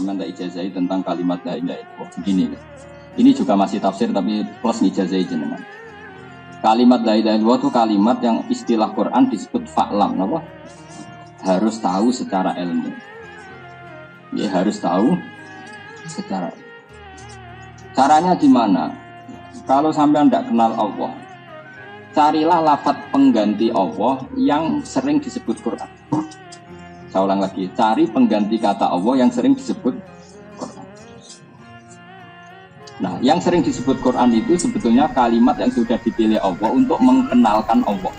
sampean tak ijazahi tentang kalimat la ilaha illallah. Begini. Ini juga masih tafsir tapi plus ngijazahi jenengan. Kalimat la ilaha illallah itu kalimat yang istilah Quran disebut fa'lam, apa? Harus tahu secara ilmu. Ya harus tahu secara ilmu. Caranya gimana? Kalau sampean tidak kenal Allah, carilah lafaz pengganti Allah yang sering disebut Quran. Saya ulang lagi, cari pengganti kata Allah yang sering disebut Quran. Nah, yang sering disebut Quran itu sebetulnya kalimat yang sudah dipilih Allah untuk mengenalkan Allah.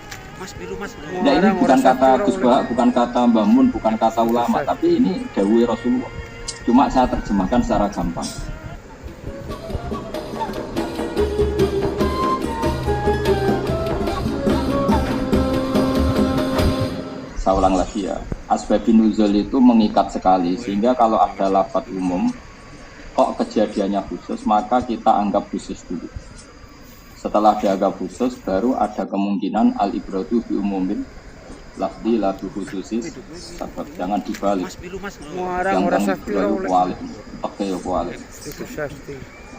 Nah, ini bukan kata Gus Bah, bukan kata Mbah Mun, bukan kata ulama, tapi ini dawuh Rasulullah. Cuma saya terjemahkan secara gampang. Saya ulang lagi ya, asbabun nuzul itu mengikat sekali sehingga kalau ada lafaz umum kok kejadiannya khusus maka kita anggap khusus dulu. Setelah dianggap khusus baru ada kemungkinan al-ibratu bi umumil lafzi la bi khususis sebab jangan dibalik. Jangan terlalu kualik. Oke ya kualik.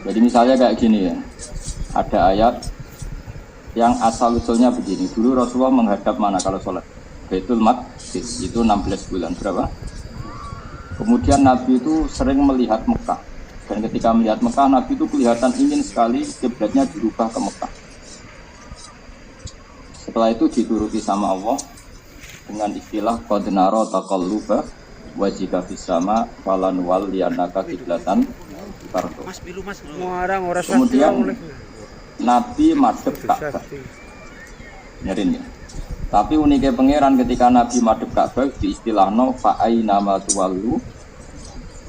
Jadi misalnya kayak gini ya, ada ayat yang asal usulnya begini. Dulu Rasulullah menghadap mana kalau sholat? Baitul Maqdis itu 16 bulan berapa? Kemudian Nabi itu sering melihat Mekah. Dan ketika melihat Mekah, Nabi itu kelihatan ingin sekali kiblatnya dirubah ke Mekah. Setelah itu dituruti sama Allah dengan istilah qad nara taqalluba wajhika fis sama falan walliyannaka qiblatan tardu. Kemudian Nabi madhep Ka'bah. Nyerin ya. Tapi uniknya pangeran ketika Nabi madhep Ka'bah diistilahno fa'aina ma tuwallu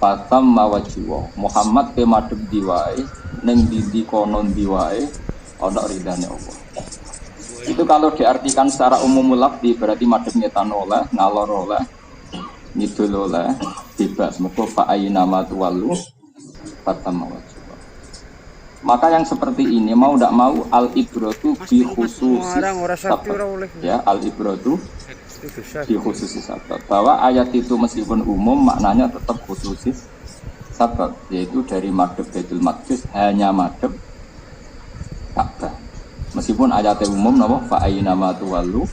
fatam mawajwa. Muhammad ke madhep diwae ning ndi kono diwae ana ridane Allah. Itu kalau diartikan secara umum lafzi berarti madhep ngetan oleh, ngalor oleh, ngidul oleh, bebas. Mergo fa'aina ma tuwallu fatam mawajwa. Maka yang seperti ini mau tidak mau al-ibratu bi khususis ya al-ibratu bi khususis sabab bahwa ayat itu meskipun umum maknanya tetap khususis sabab yaitu dari madhab Baitul Maqdis hanya madhab Ka'bah meskipun ayatnya umum nama fa'ayna ma tuwallu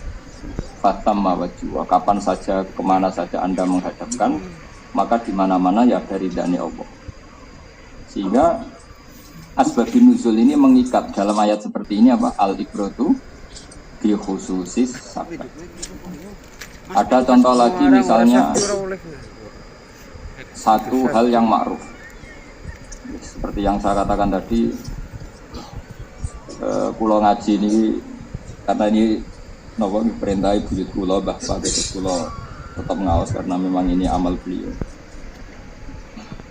fatamma wajhu kapan saja kemana saja Anda menghadapkan maka di mana-mana ya dari ridhani Allah sehingga asbabun nuzul ini mengikat dalam ayat seperti ini apa? Al-ibratu bi khususis sabab. Ada contoh lagi misalnya satu hal yang ma'ruf. Seperti yang saya katakan tadi kula ngaji ini karena ini napa perintah buyut kula Mbah Pak kula tetap ngaos karena memang ini amal beliau.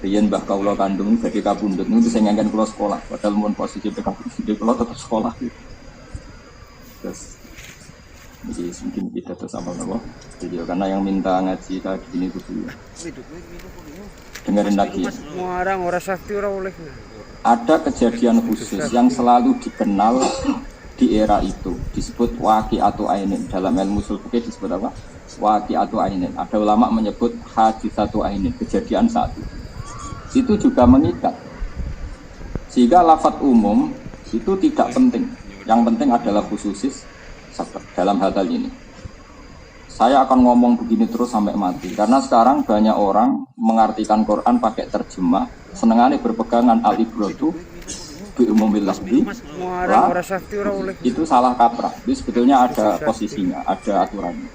Riyen mbah kawula kandung dadi kabundut niku sing ngangken kula sekolah padahal mun posisi PKB kula tetap sekolah. Terus jadi mungkin kita terus sama napa? Jadi karena yang minta ngaji tadi ini kudu. Dengerin lagi. Muarang ora sakti ora oleh. Ada kejadian khusus yang selalu dikenal di era itu disebut waqi'atu ainin dalam ilmu ushul fikih disebut apa? Waqi'atu ainin. Ada ulama menyebut haditsatu ainin kejadian satu. Itu juga mengikat sehingga lafaz umum itu tidak penting yang penting adalah khususis dalam hal ini saya akan ngomong begini terus sampai mati karena sekarang banyak orang mengartikan Quran pakai terjemah senengannya berpegangan al-ibratu bi umumil lafzi itu salah kaprah itu sebetulnya ada posisinya ada aturannya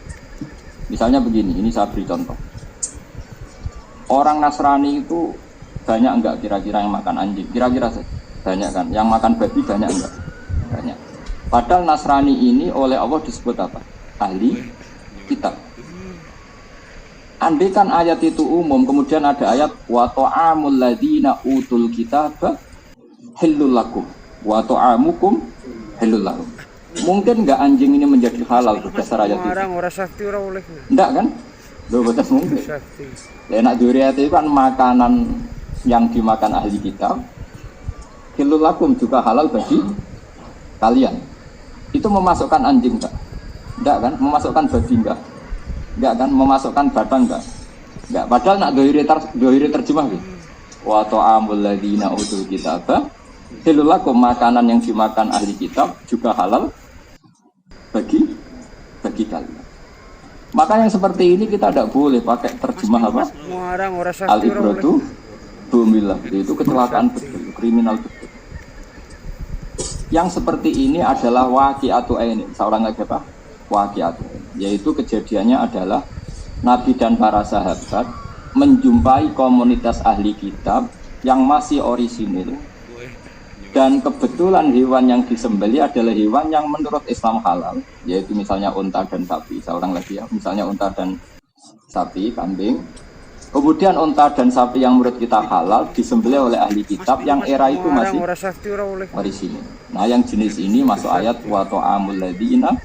misalnya begini ini saya beri contoh orang Nasrani itu banyak enggak kira-kira yang makan anjing? Kira-kira banyak kan? Yang makan babi banyak enggak? Banyak. Padahal Nasrani ini oleh Allah disebut apa? Ahli kitab. Andai kan ayat itu umum, kemudian ada ayat wa ta'amul ladzina utul kitaba halul lakum wa ta'amukum halul lahum. Mungkin enggak anjing ini menjadi halal berdasar ayat itu? Enggak kan? Loh, betul mungkin. Enak duriat itu kan makanan yang dimakan ahli kitab hilul lakum juga halal bagi kalian itu memasukkan anjing enggak kan memasukkan babi enggak kan memasukkan batang enggak Enggak, padahal nak dohiri terjemah gitu. Wa ta'amul ladzina utul kitaba halal lakum, makanan yang dimakan ahli kitab juga halal bagi kalian. Maka yang seperti ini kita tidak boleh pakai terjemah apa? Al-ibratu bumillah, itu kecelakaan betul, kriminal betul. Yang seperti ini adalah waqi'atu ain, seorang lagi apa? Waqi'atu, yaitu kejadiannya adalah Nabi dan para sahabat menjumpai komunitas ahli kitab yang masih orisinil, dan kebetulan hewan yang disembelih adalah hewan yang menurut Islam halal, yaitu misalnya unta dan sapi. Seorang lagi ya, misalnya unta dan sapi, kambing. Kemudian unta dan sapi yang menurut kita halal disembelih oleh ahli kitab yang era itu masih orisinil. Nah, yang jenis ini masuk ayat wa ta'amul ladzina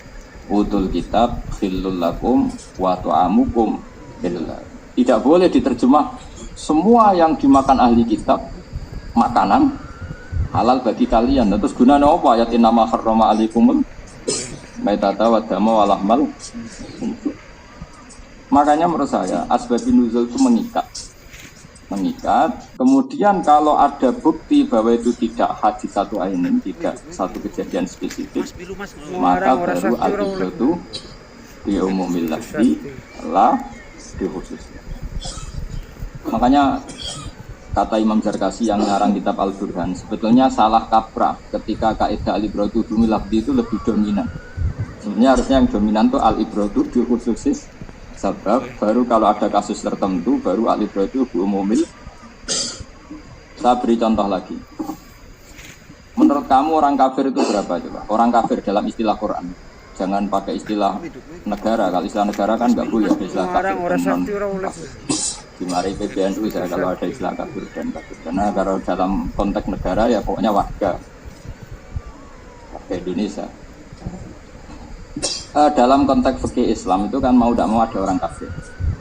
utul kitab khillul lakum wa ta'amukum khillul. Tidak boleh diterjemah semua yang dimakan ahli kitab makanan halal bagi kalian. Terus gunanya apa ayat innama harrama alaikumul maitata wa dama wa lahmal. Makanya menurut saya asbabun nuzul itu mengikat. Kemudian kalau ada bukti bahwa itu tidak hadis satu ainin, tidak satu kejadian spesifik, maka baru al-ibratu bi umumil lafzi la bi khususnya. Makanya kata Imam Zarkasi yang ngarang kitab Al-Burhan, sebetulnya salah kaprah ketika kaidah al-ibratu bi umumil lafzi itu lebih dominan. Sebenarnya harusnya yang dominan itu al-ibratu bi khususis sebab, baru kalau ada kasus tertentu baru al-ibratu bi umumil. Saya beri contoh lagi. Menurut kamu orang kafir itu berapa coba? Orang kafir dalam istilah Quran. Jangan pakai istilah negara. Kalau istilah negara kan nggak boleh ada istilah kafir dan non-kafir. Di mari PBNU saya kalau ada istilah kafir dan kafir. Karena kalau dalam konteks negara ya pokoknya warga Indonesia. Dalam konteks fikih Islam itu kan mau tidak mau ada orang kafir,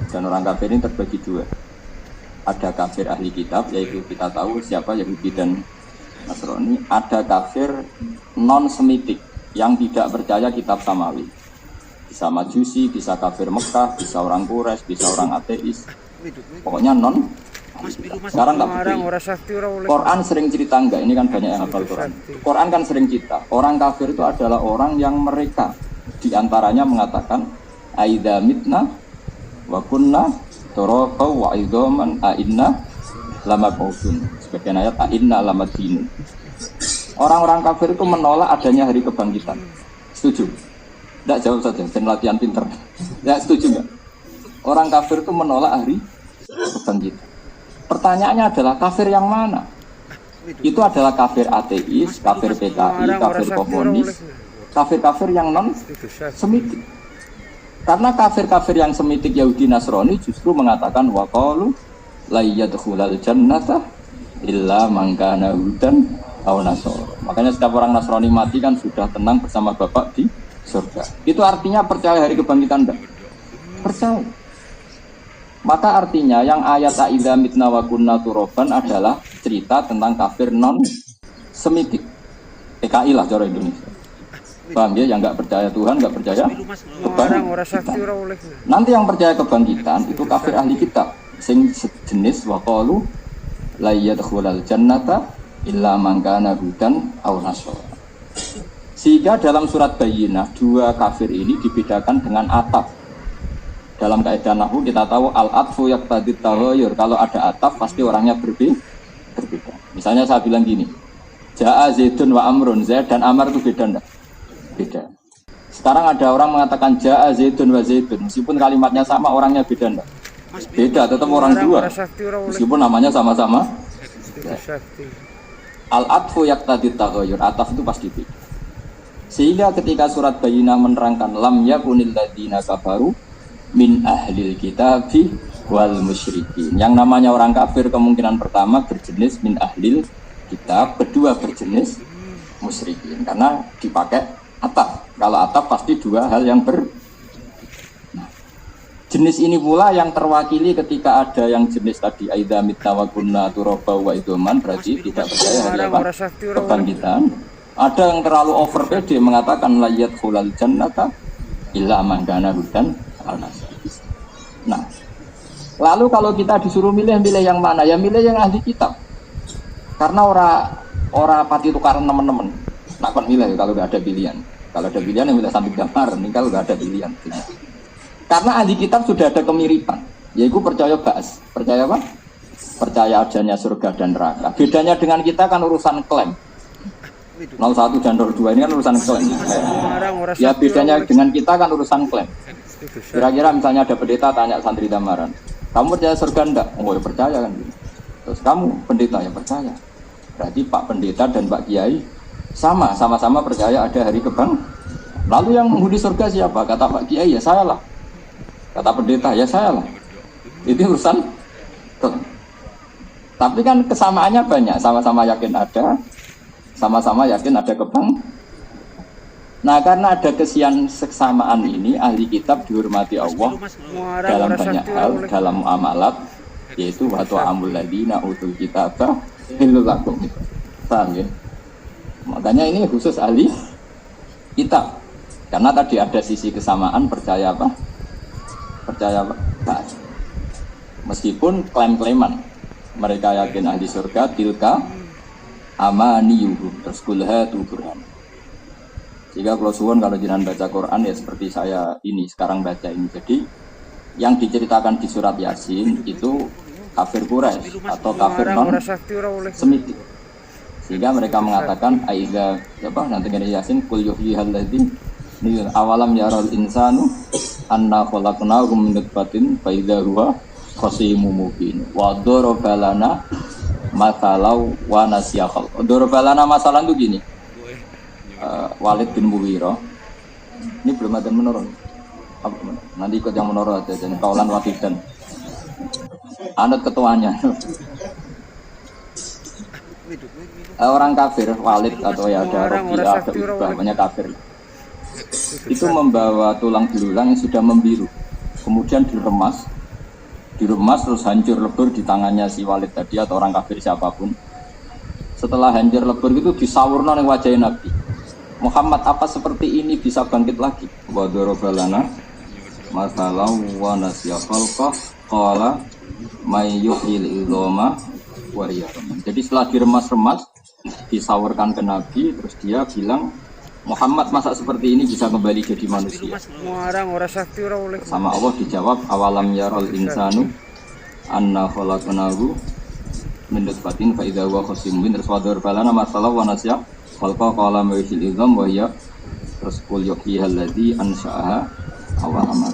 dan orang kafir ini terbagi dua. Ada kafir ahli kitab, yaitu kita tahu siapa Yahudi dan Nasrani. Ada kafir non semitik yang tidak percaya kitab samawi, bisa majusi, bisa kafir Mekah, bisa orang Quraisy, bisa orang ateis, pokoknya non. Sekarang nggak betul. Quran sering cerita enggak, ini kan banyak yang hafal Quran. Quran kan sering cerita orang kafir itu adalah orang yang mereka di antaranya mengatakan aidza mitna wa kunna turaqa wa idzaman a inna lamab'utsun. Sebagian ayat a inna lamadin. Orang-orang kafir itu menolak adanya hari kebangkitan. Setuju? Enggak, jawab saja, dan latihan pinter. Ya, setuju enggak? Orang kafir itu menolak hari kebangkitan. Pertanyaannya adalah kafir yang mana? Itu adalah kafir ateis, kafir PKI, kafir komunis, kafir-kafir yang non semitik. Karena kafir-kafir yang semitik Yahudi Nasrani justru mengatakan waqalu la yadkhulul jannata illa man kana hudan aw nasara. Makanya setiap orang Nasrani mati kan sudah tenang bersama Bapak di surga. Itu artinya percaya hari kebangkitan enggak? Percaya. Maka artinya yang ayat aidza mitna wa kunna turaban adalah cerita tentang kafir non semitik. PKI lah cara Indonesia. Paham ya, yang nggak percaya Tuhan, nggak percaya kebangkitan. Nanti yang percaya kebangkitan itu kafir ahli kitab, sing sejenis waqalu la yadkhulul jannata illa man kana hudan aw nasara. Sehingga dalam surat Bayyinah dua kafir ini dibedakan dengan ataf. Dalam kaidah nahwu kita tahu al-atfu yaqtadi taghayyur. Kalau ada ataf pasti orangnya berbeda. Misalnya saya bilang gini, Ja'a Zaidun wa Amrun, Zaid dan Amr itu beda enggak? Beda. Sekarang ada orang mengatakan Ja'a Zaidun wa Zaidun, meskipun kalimatnya sama, orangnya beda enggak? Beda, tetap orang dua. Meskipun namanya sama-sama. Al-atfu yaqtadi taghayyur, ataf itu pasti beda. Sehingga ketika surat Bayyinah menerangkan lam yakunil ladzina kafaru min ahlil kitabi wal musyrikin. Yang namanya orang kafir kemungkinan pertama berjenis min ahlil kitab, kedua berjenis musyrikin. Karena dipakai ataf. Kalau ataf pasti dua hal yang jenis ini pula yang terwakili ketika ada yang jenis tadi aidza mitna wa kunna turaba wa idzaman, berarti tidak percaya hari apa? Kebangkitan. Ada yang terlalu over pede mengatakan la yadkhulul jannata illa man kana hudan al-nasr. Nah, Lalu kalau kita disuruh milih yang mana? Ya milih yang ahli kitab. Karena ora pati tukaran teman-teman. Nak kon milih kalau nggak ada pilihan. Kalau ada pilihan yang milih sambil gambar. Ini kalau nggak ada pilihan. Karena ahli kitab sudah ada kemiripan. Yaitu percaya ba'as. Percaya apa? Percaya adanya surga dan neraka. Bedanya dengan kita kan urusan klaim. 01 dan 02 ini kan urusan klaim. Ya bedanya dengan kita kan urusan klaim. Kira-kira misalnya ada pendeta tanya santri Damaran, kamu percaya surga enggak? Oh ya percaya kan. Terus kamu pendeta ya percaya. Berarti Pak Pendeta dan Pak Kiai sama-sama percaya ada hari kebang. Lalu yang menghuni surga siapa? Kata Pak Kiai ya saya lah. Kata pendeta ya saya lah. Itu urusan klaim. Tapi kan kesamaannya banyak, sama-sama yakin ada, sama-sama yakin ada kebang. Nah karena ada kesamaan ini, ahli kitab dihormati Allah dalam banyak hal, dalam muamalat, yaitu wa ta'amul ladina utul kitabah hilul lakum. Paham ya? Makanya ini khusus ahli kitab. Karena tadi ada sisi kesamaan, percaya apa? Percaya apa? Nah, meskipun klaim-klaiman. Mereka yakin ahli surga, tilka amaniyuhum, terus kulha tu Quran. Jika kalau suwon kalau jenengan baca Quran ya seperti saya ini sekarang baca ini. Jadi yang diceritakan di surat Yasin itu kafir Quraisy atau kafir non Semitik. Sehingga mereka mengatakan aiza apa nanti dari Yasin kul yuhyihal ladzi awalam yaral insanu anna khalaqnahu min nutfatin fa idza huwa khasimun mubin wa darabalana masalau wa nasyakhal. Darabalana masalan itu gini. Walid bin Mughirah ini belum ada menurun. Nanti ikut yang menurun aja dan kaulan watidan. Anut ketuanya. Orang kafir Walid atau ya ada Rabi'ah ada Utbah banyak kafir. Itu membawa tulang belulang yang sudah membiru. Kemudian diremas terus hancur lebur di tangannya si Walid tadi atau orang kafir siapapun. Setelah hancur lebur itu disawurna ning wajah Nabi. Muhammad apa seperti ini bisa bangkit lagi? Wa darabalana masalau wa nasya khalqa qala may yuhyil idhama wa riyam. Jadi setelah diremas-remas disawurkan ke Nabi terus dia bilang Muhammad masa seperti ini bisa kembali jadi manusia. Sama Allah dijawab awalam yarul insanu anna khalaqnahu min nutfatin fa idza huwa khasimun terus wa darabalana masalau wa nasya khalqa qala ma'ishil idham wa hiya terus qul yuhyihal ladzi ansha'aha awal amar.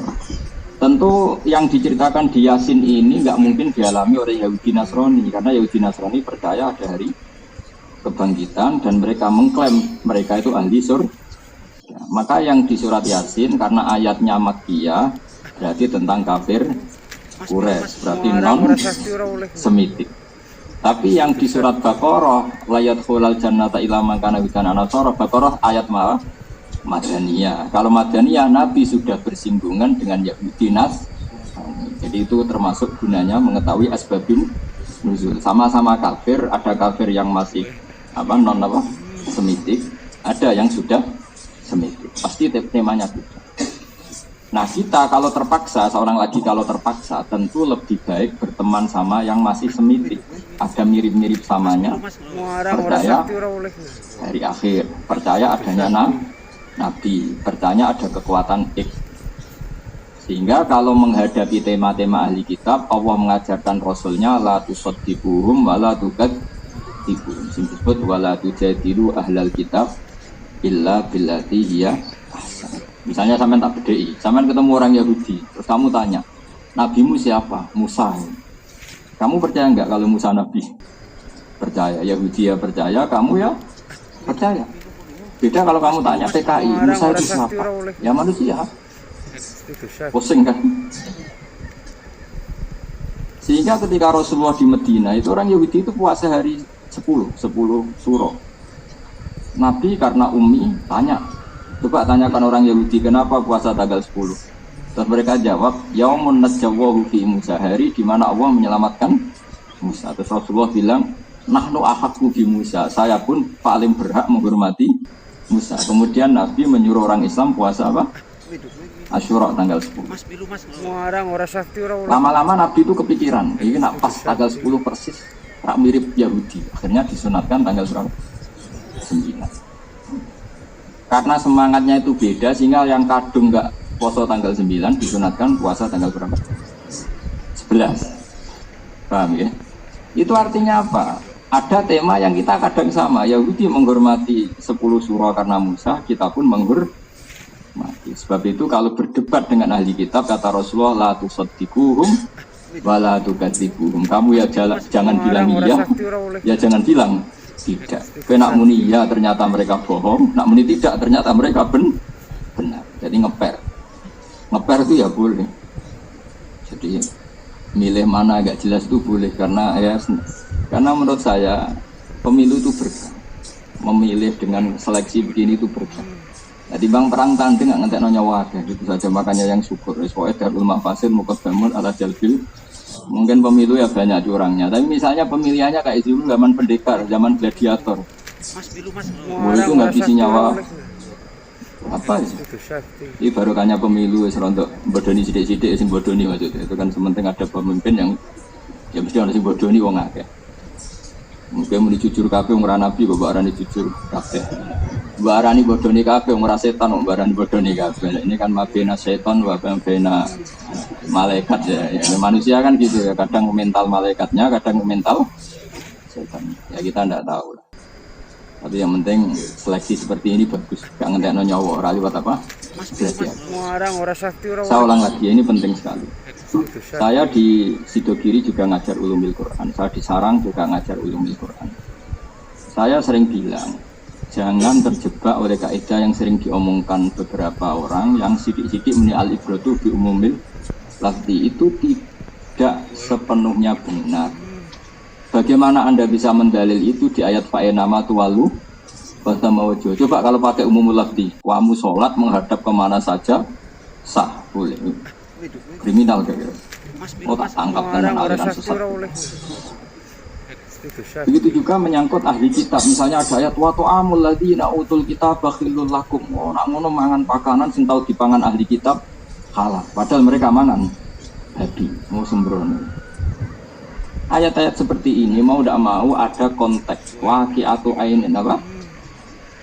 Tentu yang diceritakan di Yasin ini enggak mungkin dialami oleh Yahudi Nasrani karena Yahudi Nasrani percaya ada hari kebangkitan dan mereka mengklaim mereka itu ahli surga. Maka yang di surat Yasin karena ayatnya Makkiyah berarti tentang kafir Quraisy, berarti non Semitik. Tapi yang di surat Baqarah layat khulal jannata ila man kana bidana nasara Baqarah ayat malah Madaniyah. Kalau Madaniyah Nabi sudah bersinggungan dengan Yahudi Nas. Jadi itu termasuk gunanya mengetahui asbabun nuzul. Sama-sama kafir, ada kafir yang masih non Semitik, ada yang sudah Semitik. Pasti temanya beda. Nah kita kalau terpaksa, seorang lagi kalau terpaksa tentu lebih baik berteman sama yang masih Semitik. Ada mirip-mirip samanya, percaya hari akhir, percaya adanya Nabi, percaya ada kekuatan X. Sehingga kalau menghadapi tema-tema ahli kitab, Allah mengajarkan Rasulnya la tusaddiquhum wa la tukadzibun. Disebut wa la tujadilu ahlal kitab illa billati hiya ahsan. Misalnya sampean tak bedheki, sampean ketemu orang Yahudi, terus kamu tanya, nabimu siapa? Musa. Kamu percaya enggak kalau Musa nabi? Percaya. Yahudi ya percaya, kamu ya percaya. Beda kalau kamu tanya PKI, Musa itu siapa? Ya manusia. Pusing kan? Sehingga ketika Rasulullah di Medina itu orang Yahudi itu puasa hari 10 suro. Nabi karena ummi tanya, coba tanyakan orang Yahudi kenapa puasa tanggal 10. Terus mereka jawab, yaumun najjawahu fi Musa, hari di mana Allah menyelamatkan Musa. Terus Rasulullah bilang, nahnu ahaqqu bi Musa, saya pun paling berhak menghormati Musa. Kemudian Nabi menyuruh orang Islam puasa apa? Asyura tanggal 10. Lama-lama Nabi itu kepikiran, ini nak pas tanggal 10 persis, rak mirip Yahudi. Akhirnya disunatkan tanggal 9. Karena semangatnya itu beda, sehingga yang kadung nggak puasa tanggal 9 disunatkan puasa tanggal berapa? 11. Paham ya? Itu artinya apa? Ada tema yang kita kadang sama. Yahudi menghormati 10 surah karena Musa, kita pun menghormati. Sebab itu kalau berdebat dengan ahli kitab, kata Rasulullah, la tusaddiquhum wa la tukadzibuhum. Kamu ya jangan bilang iya, ya jangan bilang tidak. Nak muni iya ternyata mereka bohong, nak muni tidak ternyata mereka benar. Jadi ngeper itu ya boleh. Jadi milih mana agak jelas itu boleh, karena menurut saya pemilu itu berkah. Memilih dengan seleksi begini itu berkah. Jadi bang perang tanding nggak ngentek nyawa gitu saja, makanya yang syukur. Soalnya Darul Mafasid Muqaddamun ala Jalbil. Mungkin pemilu ya banyak curangnya, tapi misalnya pemilihannya kayak dulu zaman pendekar, zaman gladiator. Itu nggak bisa nyawa. Apa itu? Ini barokahnya pemilu serontok bodoni sidik-sidik sing bodoni maksudnya. Itu kan sementing ada pemimpin yang ya mesti harus sing bodoni wong akeh. Mungkin muni jujur kabeh wong ora nabi kok arani jujur kabeh. Mbak arani bodoni kabeh wong ora setan wong arani bodoni kabeh. Ini kan mabena setan wa bena malaikat ya. Manusia kan gitu ya, kadang mental malaikatnya, kadang mental setan. Ya kita ndak tahu lah. Tapi yang penting seleksi seperti ini bagus. Gak ngentekno nyawa, ora liwat apa? Belajar. Saya ulang lagi, ini penting sekali. Saya di Sidogiri juga ngajar ulumil Quran. Saya di Sarang juga ngajar ulumil Quran. Saya sering bilang, jangan terjebak oleh kaidah yang sering diomongkan beberapa orang yang sidik-sidik muni al-ibratu bi umumil lafzi, itu tidak sepenuhnya benar. Bagaimana Anda bisa mendalil itu di ayat fa'enama tuwalu wasama wajho? Coba kalau pakai umumul lafzi, kamu sholat menghadap kemana saja sah, boleh. Kriminal kira-kira. Oh tak tangkap dengan aliran sesat. Begitu juga menyangkut ahli kitab. Misalnya ada ayat wa ta'amul ladzina utul kitab bakhilul lakum. Oh nak ngono mangan pakanan sing tau dipangan ahli kitab halal. Padahal mereka mangan babi, mau sembrono. Ayat-ayat seperti ini mau tidak mau ada konteks waqi'atu ainin apa?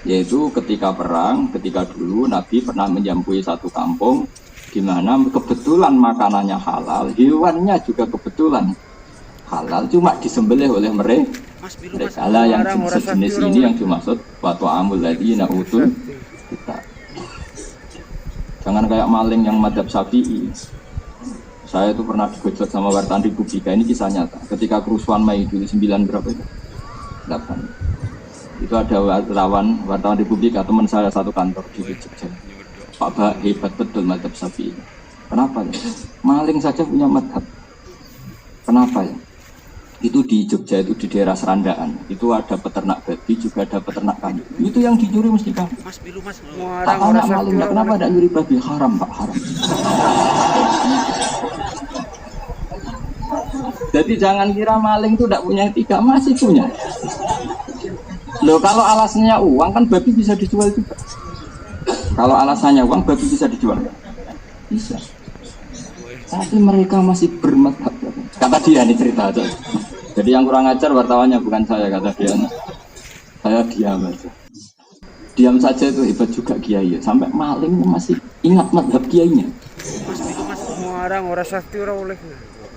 Yaitu ketika perang, ketika dulu Nabi pernah menjampui satu kampung di mana kebetulan makanannya halal, hewannya juga kebetulan halal, cuma disembelih oleh mereka lah yang sejenis ini yang dimaksud wa ta'amul ladzina utul kitab. Jangan kayak maling yang madzhab Syafi'i. Saya itu pernah digojlok sama wartawan Republika, ini kisah nyata. Ketika kerusuhan Mei dulu 9 berapa itu? 8. Itu ada wartawan Republika, teman saya satu kantor di Jogja. Pak Bah, hebat betul madzhab Syafi'i. Kenapa ya? Maling saja punya madzhab. Kenapa ya? Itu di Jogja, itu di daerah Serandaan. Itu ada peternak babi, juga ada peternak kambing. Itu yang dicuri mesti kan? Tak tanya malingnya, kenapa tidak nyuri babi? Haram Pak, haram. Jadi jangan kira maling itu tidak punya etika, masih punya. Loh kalau alasannya uang kan babi bisa dijual juga. Kalau alasannya uang babi bisa dijual, bisa. Tapi mereka masih bermadhab. Kata dia ini cerita aja. Jadi yang kurang ajar wartawannya bukan saya, kata dia. Saya diam aja. Diam saja itu hebat juga kiai. Sampai maling masih ingat madhab kiainya.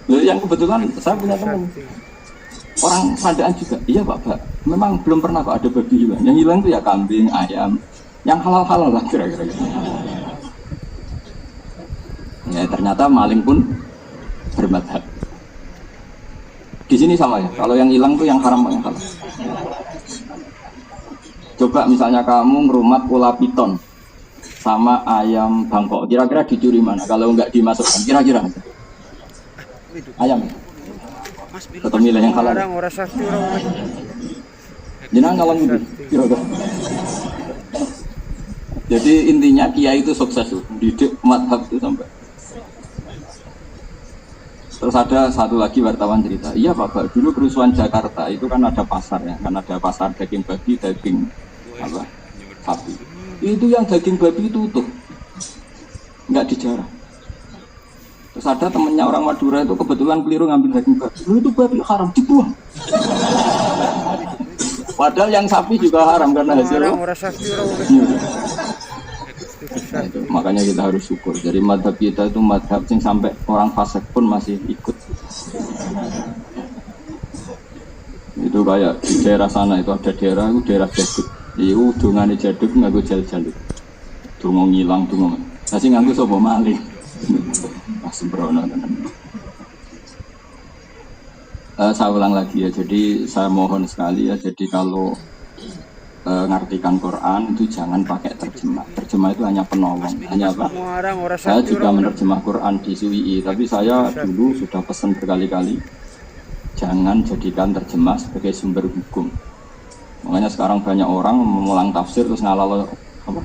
Yang kebetulan saya punya teman orang Pandaan juga, iya Pak, memang belum pernah kok ada babi hilang. Yang hilang itu ya kambing, ayam, yang halal-halal lah kira-kira. Ya ternyata maling pun bermadhab. Di sini sama ya, kalau yang hilang tuh yang haram yang halal. Coba misalnya kamu ngerumat ular piton sama ayam Bangkok, kira-kira dicuri mana? Kalau nggak dimasukkan, kira-kira ayam atau milih yang halal. Jangan kalau mudik. Jadi intinya kiai itu sukses tuh, didik madhab itu sampai. Terus ada satu lagi wartawan cerita, iya Pak, dulu kerusuhan Jakarta itu kan ada pasar ya, kan ada pasar daging babi, daging apa sapi. Itu yang daging babi itu utuh. nggak dijarah. Terus ada temennya orang Madura itu kebetulan keliru ngambil daging babi. Itu babi haram dibuang. Padahal yang sapi juga haram karena hasilnya. Nah, itu makanya kita harus syukur. Jadi madhab kita itu madhab yang sampai orang fasik pun masih ikut. Itu kayak di daerah sana itu ada daerah jaduk. Itu dungane jaduk nganggo jal-jaluk. Dungo ngilang dungo. Kasih nganggo sapa maling. Masih berono tenan. Saya ulang lagi ya. Jadi saya mohon sekali ya. Jadi kalau ngartikan Quran itu jangan pakai terjemah. Terjemah itu hanya penolong, hanya apa? Saya juga menerjemah Quran di SUII, tapi saya dulu sudah pesan berkali-kali jangan jadikan terjemah sebagai sumber hukum. Makanya sekarang banyak orang mengulang tafsir terus ngalalo apa?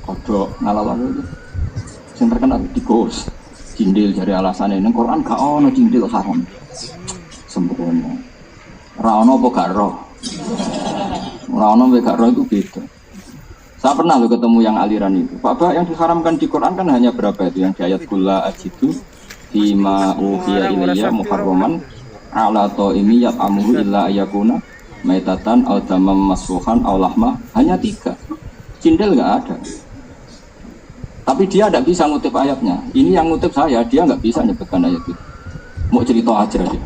Kodok ngalalo itu. Yang terkenal digos, cindil dari alasan ini Quran gak ono cindil haram. Sempurna. Ra ono apa gak roh? Orang gak roh itu beda. Saya pernah loh ketemu yang aliran itu. Pak, yang diharamkan di Quran kan hanya berapa itu yang di ayat kula ajidu fima uhiya ilayya muharraman ala ta'imi yat'amuhu illa ayakuna maitatan aw damam masfuhan aw lahma, hanya 3. Cindil nggak ada. Tapi dia tidak bisa ngutip ayatnya. Ini yang ngutip saya, dia nggak bisa nyebutkan ayat itu. Mau cerita aja dia.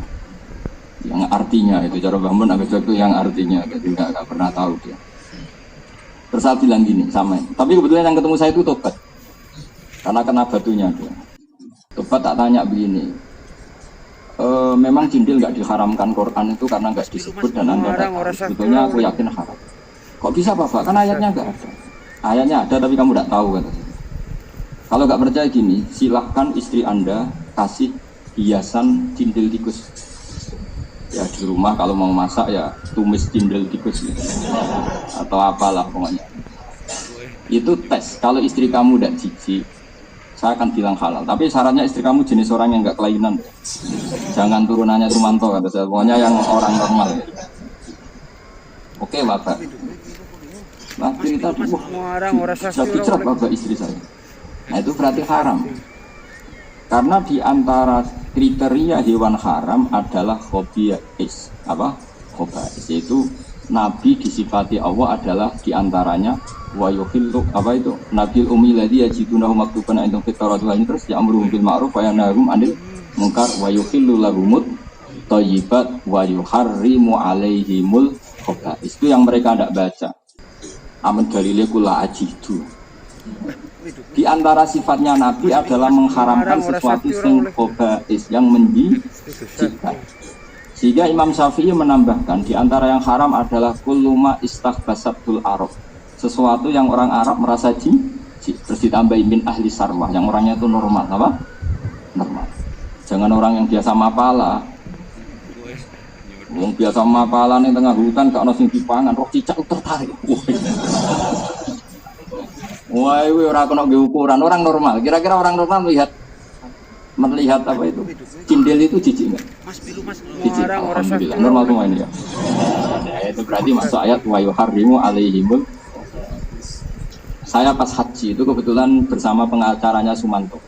Yang artinya itu cara bangun agak itu yang artinya jadi nggak pernah tahu dia. Terus saya bilang gini sama, tapi kebetulan yang ketemu saya itu tobat karena kena batunya dia. Tobat tak tanya begini, memang cindil nggak diharamkan Quran itu karena nggak disebut dan anda sebetulnya aku yakin haram. Kok bisa Bapak? Kan ayatnya nggak ada. Ayatnya ada tapi kamu nggak tahu kata saya. Kalau nggak percaya gini, silahkan istri anda kasih hiasan cindil tikus. Ya di rumah kalau mau masak ya tumis cindil tikus gitu. Atau apalah pokoknya. Itu tes. Kalau istri kamu tidak jijik, saya akan bilang halal. Tapi syaratnya istri kamu jenis orang yang nggak kelainan. Jangan turunannya Sumanto kata saya. Pokoknya yang orang normal. Oke Bapak. Nah cerita tuh, cerap Bapak istri saya. Nah itu berarti haram. Karena di antara kriteria hewan haram adalah khobais. Apa? Khobais yaitu Nabi disifati Allah adalah diantaranya wa yuhillu apa itu nabil ummi ladzi yajidunahu maktuban indahum fit taurat wa terus ya'muru bil ma'ruf wa yanhahum 'anil munkar wa yuhillu lahumut thayyibat wa yuharrimu 'alaihimul khobais. Itu yang mereka tidak baca. Amin dalile kula ajidu. Di antara sifatnya Nabi adalah mengharamkan sesuatu yang khobais, yang menjijikkan. Sehingga Imam Syafi'i menambahkan di antara yang haram adalah kulluma istaghbasatul Arab, sesuatu yang orang Arab merasa jijik. Terus ditambahin min ahli sarwah, yang orangnya itu normal, apa? Normal. Jangan orang yang biasa mapala. Yang biasa mapala ning tengah hutan gak ono sing dipangan, roh cicak tertarik. Wah, ini orang kena ukuran orang normal. Kira-kira orang normal melihat apa itu? Cindil itu jijik nggak? Jijik. Alhamdulillah normal semua ini ya. Itu berarti masuk ayat wa yuharrimu alaihimul. Saya pas haji itu kebetulan bersama pengacaranya Sumanto.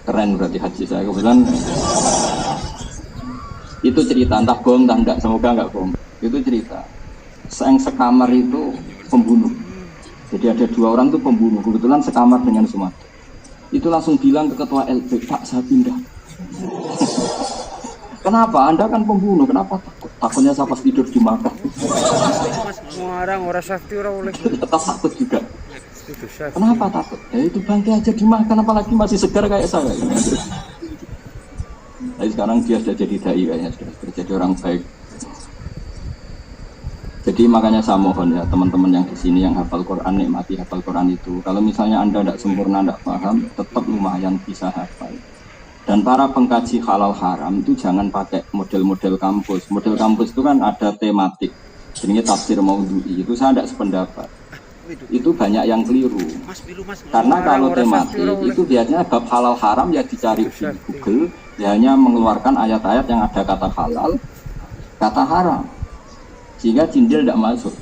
Keren berarti haji saya kebetulan. Itu cerita entah bohong entah enggak, semoga enggak bohong. Itu cerita. Yang sekamar itu pembunuh. Jadi ada 2 orang itu pembunuh, kebetulan sekamar dengan Sumanto. Itu langsung bilang ke ketua LP, Pak saya pindah. Kenapa? Anda kan pembunuh, kenapa takut? Takutnya saya pas tidur di makam. Tetap takut juga. Kenapa takut? Ya itu bangkai aja dimakan, apalagi masih segar kayak saya. Tapi sekarang dia sudah jadi dai kayaknya, sudah jadi orang baik. Jadi makanya saya mohon ya teman-teman yang di sini yang hafal Quran, nikmati hafal Quran itu. Kalau misalnya Anda tidak sempurna, tidak paham, tetap lumayan bisa hafal. Dan para pengkaji halal haram itu jangan pakai model-model kampus. Model kampus itu kan ada tematik. Jadi tafsir maudhu'i itu saya tidak sependapat. Itu banyak yang keliru. Karena kalau tematik itu biasanya bab halal haram ya dicari di Google, dia hanya mengeluarkan ayat-ayat yang ada kata halal, kata haram. Sehingga cindil tidak masuk.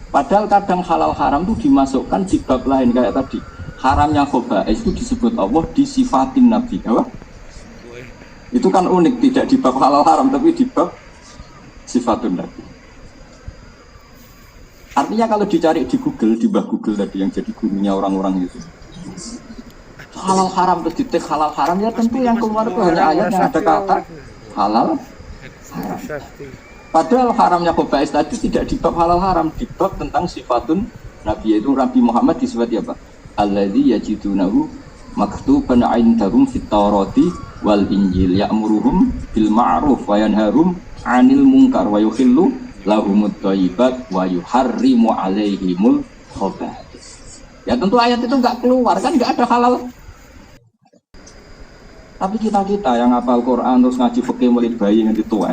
Padahal kadang halal haram itu dimasukkan di bab lain kayak tadi. haramnya khoba'is itu disebut Allah disifatin Nabi, apa? Itu kan unik, tidak di bab halal haram tapi di bab sifatun Nabi. Artinya kalau dicari di Google, di bawah Google tadi yang jadi gurunya orang-orang itu, halal haram terus ditik halal haram, ya tentu yang keluar itu hanya ayat yang ada kata halal haram. Padahal haramnya khoba'is tadi tidak di bab halal haram, di bab tentang sifatun Nabi, yaitu Nabi Muhammad disifati apa? Alladzi yajidunahu maktuban 'indahum fit Taurati wal Injil ya'muruhum bil ma'ruf wa yanharum 'anil munkar wa yukhillu lahumut thayyibat wa yuharrimu 'alaihimul khaba'is. Ya tentu ayat itu enggak keluar, kan enggak ada halal. Tapi kita yang hafal Quran terus ngaji fikih mulai bayi nganti tua,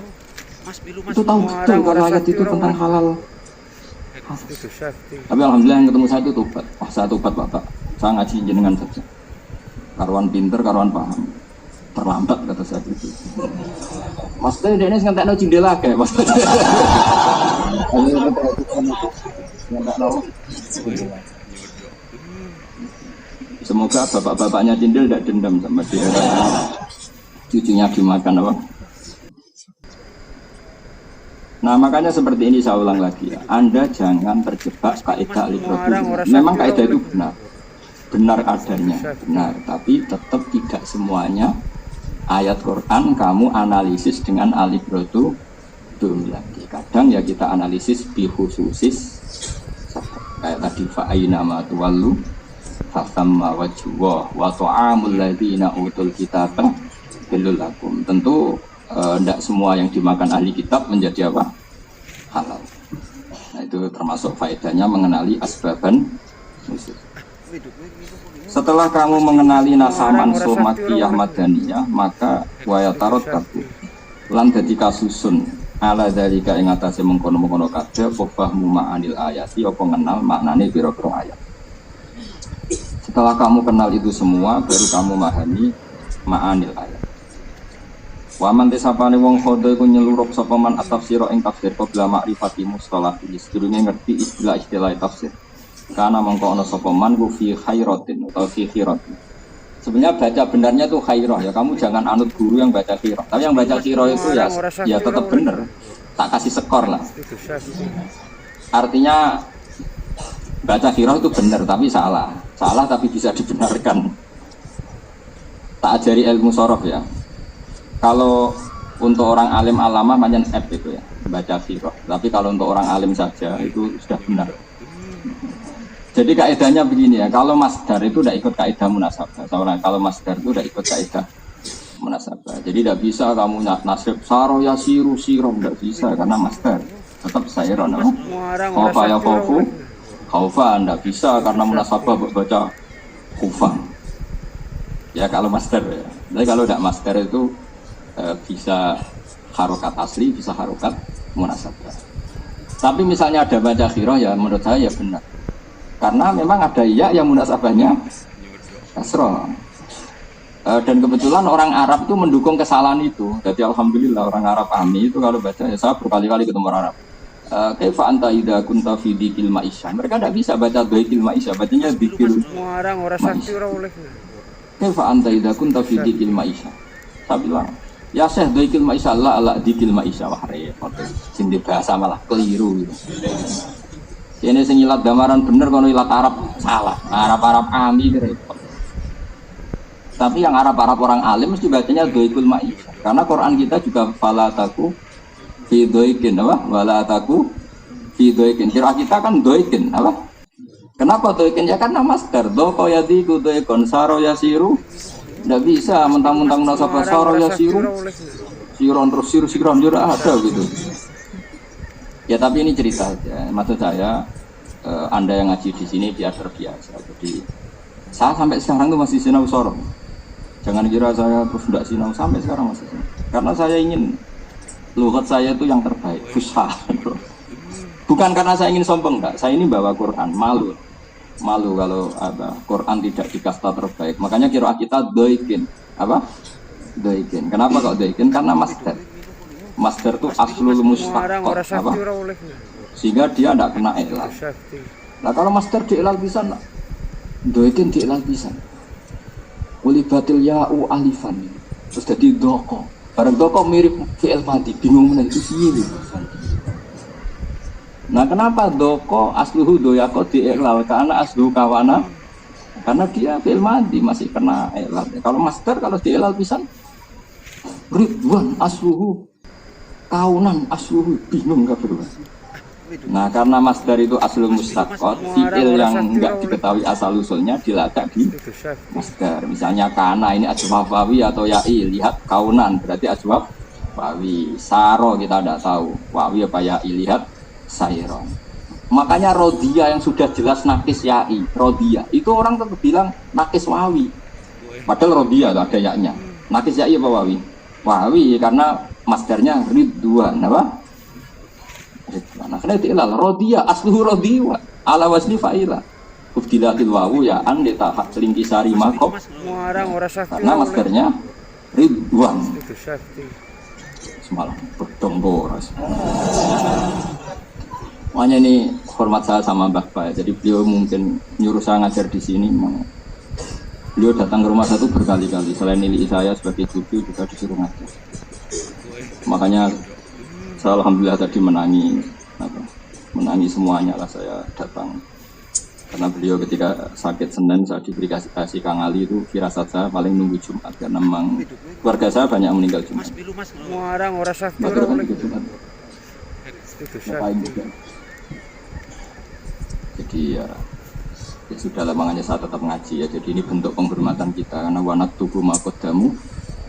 itu tahu betul kalau ayat itu tentang halal. Tapi alhamdulillah yang ketemu saya itu tobat. Wah, saya tobat Bapak. Saya ngaji jenengan saja. Karuan pinter, karuan paham. Terlambat kata saya itu. Maksudnya dia ini ngantekno jendela kayak maksudnya. Semoga bapak-bapaknya jendel tidak dendam sama dia. Cucunya dimakan apa? Nah makanya seperti ini saya ulang lagi ya. Anda jangan terjebak kaidah al-ibrah. Memang kaidah itu benar adanya, benar. Tapi tetap tidak semuanya ayat Quran kamu analisis dengan al-ibrah itu lagi. Kadang ya kita analisis bikhususis. Kayak tadi fa'aina ma tuwallu fasamma wajhuwa wa ta'amul ladzina utul kitaba halal lakum. Tentu tidak semua yang dimakan ahli kitab menjadi apa? Halal. Nah itu termasuk faedahnya mengenali asbaban musuh. Setelah kamu mengenali nasaman Makiyah Madaniyah, maka wayatarot kabu lan dadi kasusun ala dalika ing atase mengkono-mengkono kabeh fahmu ma'anil ayati apa ngenal maknane pira-pira ayat. Setelah kamu kenal itu semua, baru kamu memahami ma'anil ayat. Waman tesapane wong khodo iku nyelurup sapa man at-tafsira ing tafsir qabla ma'rifati mustalah sedurunge ngerti istilah tafsir. Karena mongko ana sapa man ku fi khairatin atau fi khiratin. Sebenarnya baca benarnya itu khairah ya, kamu jangan anut guru yang baca khirah. Tapi yang baca khirah itu ya tetap benar. Tak kasih skor lah. Artinya baca khirah itu benar tapi salah. Salah tapi bisa dibenarkan. Tak ajari ilmu sorof ya. Kalau untuk orang alim alamah macam F itu ya, baca khirah. Tapi kalau untuk orang alim saja itu sudah benar. Jadi kaidahnya begini ya, kalau masdar itu tidak ikut kaidah munasabah. Kalau masdar itu tidak ikut kaidah munasabah. Jadi tidak bisa kamu nasib saro ya siru sirom, tidak bisa karena masdar tetap sairon. Khaufa ya khaufu, khaufa tidak bisa karena munasabah baca khufa. Ya kalau masdar ya. Tapi kalau tidak masdar itu bisa harokat asli, bisa harokat munasabah. Tapi misalnya ada baca khirah ya menurut saya ya benar. Karena memang ada iya yang munasabahnya kasroh. Dan kebetulan orang Arab itu mendukung kesalahan itu. Jadi alhamdulillah orang Arab ahmi itu kalau baca ya saya berkali-kali ketemu orang Arab. Kaifa anta idza kunta fi dzikil ma'isyah. Mereka tidak bisa baca dzikil ma'isyah, bacanya dzikil. Kaifa anta idza kunta fi dzikil ma'isyah. Saya bilang ya Syekh dzikil ma'isyah la ala dzikil ma'isyah wah repot. Sing bahasa malah keliru gitu. Ini sing ilat gambaran bener kono ilat Arab salah. Arab ahmi repot. Tapi yang Arab orang alim mesti bacanya dzikil ma'isyah. Karena Quran kita juga fala taku fi dzaikin apa? Wala taku fi dzaikin. Kira kita kan dzaikin apa? Kenapa dzaikin? Ya karena masdar dzaqo yadiku dzaikon saro yasiru. Tidak bisa mentang-mentang nasabah saro yasiru. Siron terus siron juga ada gitu. Ya tapi ini cerita aja. Maksud saya Anda yang ngaji di sini biar terbiasa. Jadi saya sampai sekarang tuh masih sinau sorong. Jangan kira saya terus tidak sinau, sampai sekarang masih sinau. Karena saya ingin lughat saya itu yang terbaik, fusha. Bukan karena saya ingin sombong, enggak. Saya ini bawa Quran, malu kalau Quran tidak di kasta terbaik. Makanya kira kita doikin, apa? Doikin. Kenapa kok doikin? Karena masdar. Masdar itu aslul mustaqor, apa? Sehingga dia tidak kena ilal. Nah kalau masdar di ilal bisa enggak? Doikin diilal pisan. Ulibatil ya'u alifan. Terus jadi doko. Barang doko mirip fi'il madi, bingung meneh iki piye. Nah, kenapa doko asluhu doyako diilal karena asluhu kawana? Karena dia fi'il madi masih kena ilal. Kalau master kalau diilal pisan Ridwan asluhu kaunan asluhu bingung gak berdua. Nah karena masdar itu aslul mustaqot, fi'il yang enggak diketahui asal usulnya dilacak di masdar. Misalnya kana ini ajwaf wawi atau ya'i, lihat kaunan berarti ajwaf wawi. Saro kita tidak tahu wawi apa ya'i, lihat sayron. Makanya rodia yang sudah jelas nakis ya'i, rodia itu orang tetap bilang nakis wawi. Padahal rodia ada yaknya. Nakis ya'i apa wawi? Wawi karena masdarnya ridwan apa? Ridwan. Nah, karena itu ilal rodia asluhu rodiwa ala wasni fa'ila. Ubdilatil wawu ya an ditahak lingkisari makob. Karena masdarnya ridwan. Semalam berdomboras. Makanya ini hormat saya sama Mbak Pak. Jadi beliau mungkin nyuruh saya ngajar di sini. Beliau datang ke rumah saya itu berkali-kali. Selain nilai saya sebagai cucu juga disuruh ngajar. Makanya saya alhamdulillah tadi menangi semuanya lah saya datang. Karena beliau ketika sakit Senin saya diberi kasih Kang Ali itu firasat saya paling nunggu Jumat karena memang keluarga saya banyak meninggal Jumat. Jadi ya sudah makanya saya tetap ngaji ya. Jadi ini bentuk penghormatan kita karena wanat tubuh makodamu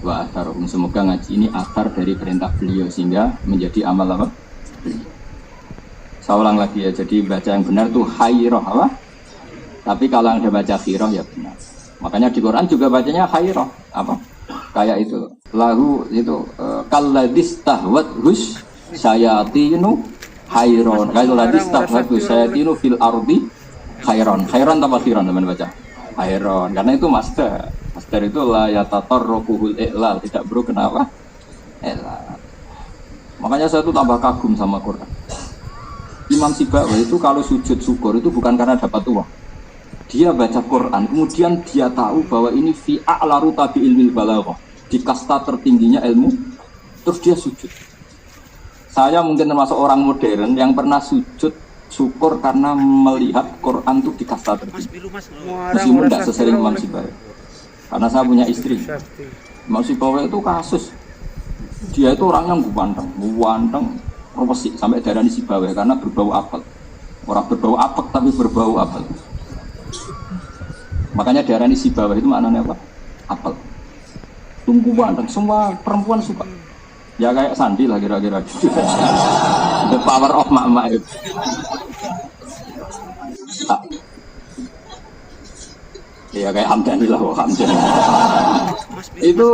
wa atharum. Semoga ngaji ini akar dari perintah beliau sehingga menjadi amal apa? Beliau. Saya ulang lagi ya. Jadi baca yang benar itu khairah apa? Tapi kalau Anda baca khirah ya benar. Makanya di Quran juga bacanya khairah apa? Kayak itu. Lahu itu kalladis tahwat hus sayatinu khairon. Kalladis tahwat hus sayatinu fil ardi khairon. Khairon tanpa khairon teman baca. Khairon karena itu master. Master itu la yatatarruhul i'lal, tidak bro kenapa? I'lal. Makanya saya itu tambah kagum sama Quran. Imam Sibawi itu kalau sujud syukur itu bukan karena dapat uang. Dia baca Quran, kemudian dia tahu bahwa ini fi a'laru tabi ilmil balaghah, di kasta tertingginya ilmu, terus dia sujud. Saya mungkin termasuk orang modern yang pernah sujud syukur karena melihat Quran itu di kasta tertinggi. Meskipun tidak sesering Imam Sibawi. Karena saya punya istri. Imam Sibawi itu kasus. Dia itu orang yang ganteng, profesi sampai darah di Sibawi karena berbau apel. Orang berbau apek tapi berbau apel. Makanya darah di Sibawi itu maknanya apa? Apel. Tunggu ganteng, semua perempuan suka. Ya kayak Sandi lah kira-kira. The power of mak-mak itu. Ya kayak Hamdani lah, Hamdani. itu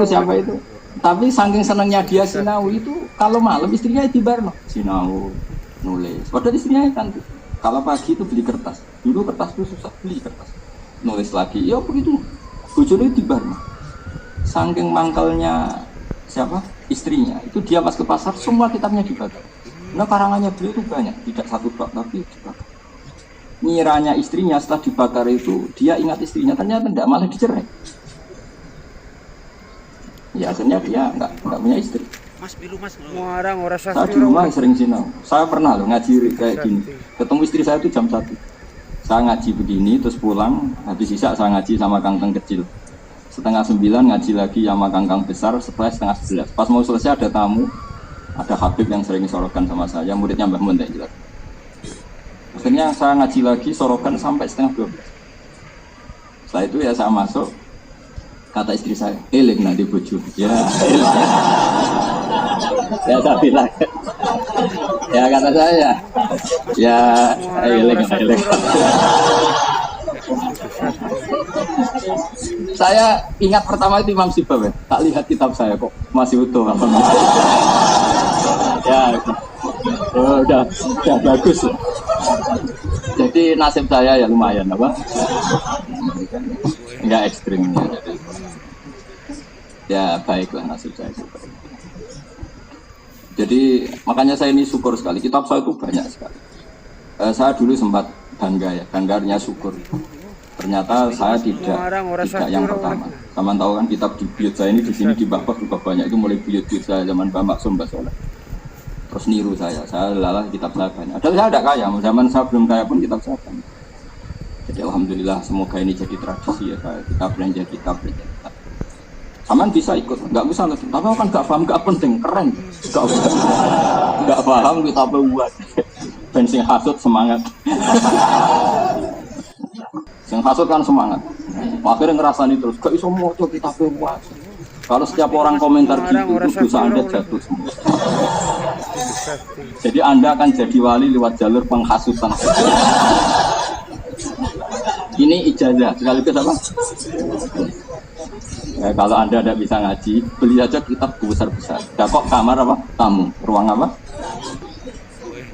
siapa itu? Tapi saking senangnya dia sinau itu, kalau malam istrinya di barno sinau nulis. Padahal istrinya kan kalau pagi itu beli kertas. Dulu kertas itu susah beli kertas. Nulis lagi, ya begitu. Bojone di barno. Saking mangkalnya siapa? Istrinya. Itu dia pas ke pasar semua kitabnya dibakar. Nah karangannya beliau itu banyak, tidak satu bab tapi dibakar. Ngiranya istrinya setelah dibakar itu dia ingat istrinya, ternyata tidak, malah dicerai. Ya akhirnya dia nggak punya istri. Saya di rumah sering sinau. Saya pernah loh ngaji kayak gini. Ketemu istri saya itu jam 1. Saya ngaji begini terus pulang, habis isya saya ngaji sama kangkang kecil. 8:30 ngaji lagi sama kangkang besar, setelah 10:30. Pas mau selesai ada tamu, ada Habib yang sering sorokan sama saya, muridnya Mbah Mun tak jelas. Akhirnya saya ngaji lagi sorokan sampai 11:30. Setelah itu ya saya masuk, kata istri saya, eling nanti bojo. Ya, ya saya bilang, ya kata saya, ya eling. Saya ingat pertama itu Imam Sibawi, tak lihat kitab saya kok masih utuh. Ya, udah bagus. Jadi nasib saya ya lumayan apa? Enggak ekstrim ya. Ya baiklah nasib saya itu. Jadi makanya saya ini syukur sekali. Kitab saya itu banyak sekali. Saya dulu sempat bangga ya, bangganya syukur. Ternyata saya tidak yang pertama. Sama tahu kan kitab di buyut saya ini di sini di bawah juga banyak, itu mulai buyut-buyut saya zaman Mbak Maksum Mbak Soleh. Terus niru saya lalah kitab saya banyak. Padahal saya tidak kaya, zaman saya belum kaya pun kitab saya banyak. Jadi alhamdulillah semoga ini jadi tradisi ya, kita belanja kitab. Saman bisa ikut, nggak bisa tapi aku kan nggak paham, nggak penting, keren, nggak paham kita buat. Bensin hasut semangat. Yang hasut kan semangat. Akhirnya ngerasani terus, gak iso moco kita buat. Kalau setiap orang komentar gitu, itu dosa Anda jatuh semua. Jadi Anda akan jadi wali lewat jalur penghasutan. Ini ijazah, sekaligus apa? Ya, kalau Anda tidak bisa ngaji, beli aja kitab besar-besar. Ya kok kamar apa? Tamu, ruang apa?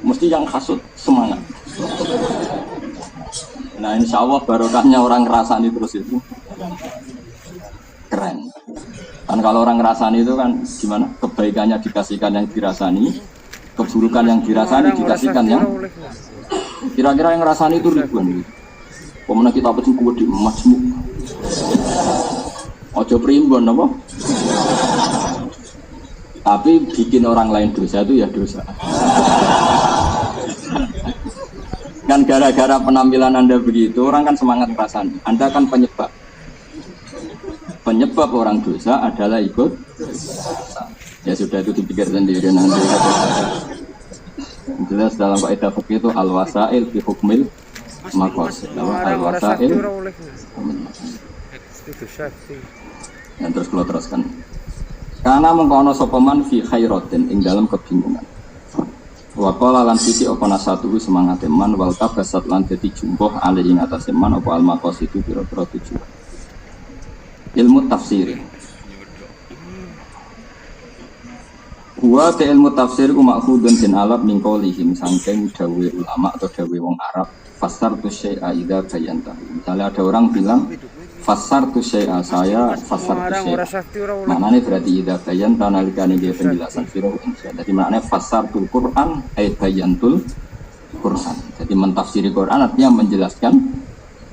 Mesti yang hasut semangat. Nah insya Allah barokahnya orang ngerasani terus itu keren. Kan kalau orang ngerasani itu kan gimana? Kebaikannya dikasihkan yang dirasani, keburukan yang dirasani dikasihkan yang kira-kira yang ngerasani itu ribuan. Pemenang kita pecah kuat di majmuk. Ojo primbon apa? Tapi bikin orang lain dosa itu ya dosa. Kan gara-gara penampilan Anda begitu, orang kan semangat perasaan. Anda kan penyebab. Penyebab orang dosa adalah ikut. Ya sudah itu dipikir sendiri nanti. Jelas dalam kaidah fikih itu al-wasail fi hukmil maqasid. Al-wasail. Dan terus kalau teruskan. Karena mengkono sopaman fi khairatin ing dalam kebingungan. Waqala lan siti apa nasatuhu semangat man wal tabasat lan dadi jumbuh ali ing atase man apa al maqasidu pira-pira tujuan. Ilmu tafsir. Wa ta ilmu tafsir ku makhudun bin alab min qaulihim sangking dawe ulama atau dawe wong Arab fasar tu syai'a idza bayanta. Misalnya ada orang bilang fasar tu syai'a, saya fasar tu syai'a. Maknanya berarti idza bayanta nalikane dia penjelasan sirah insya. Jadi maknanya fasar tu Quran ay bayantul Quran. Jadi mentafsiri Quran artinya menjelaskan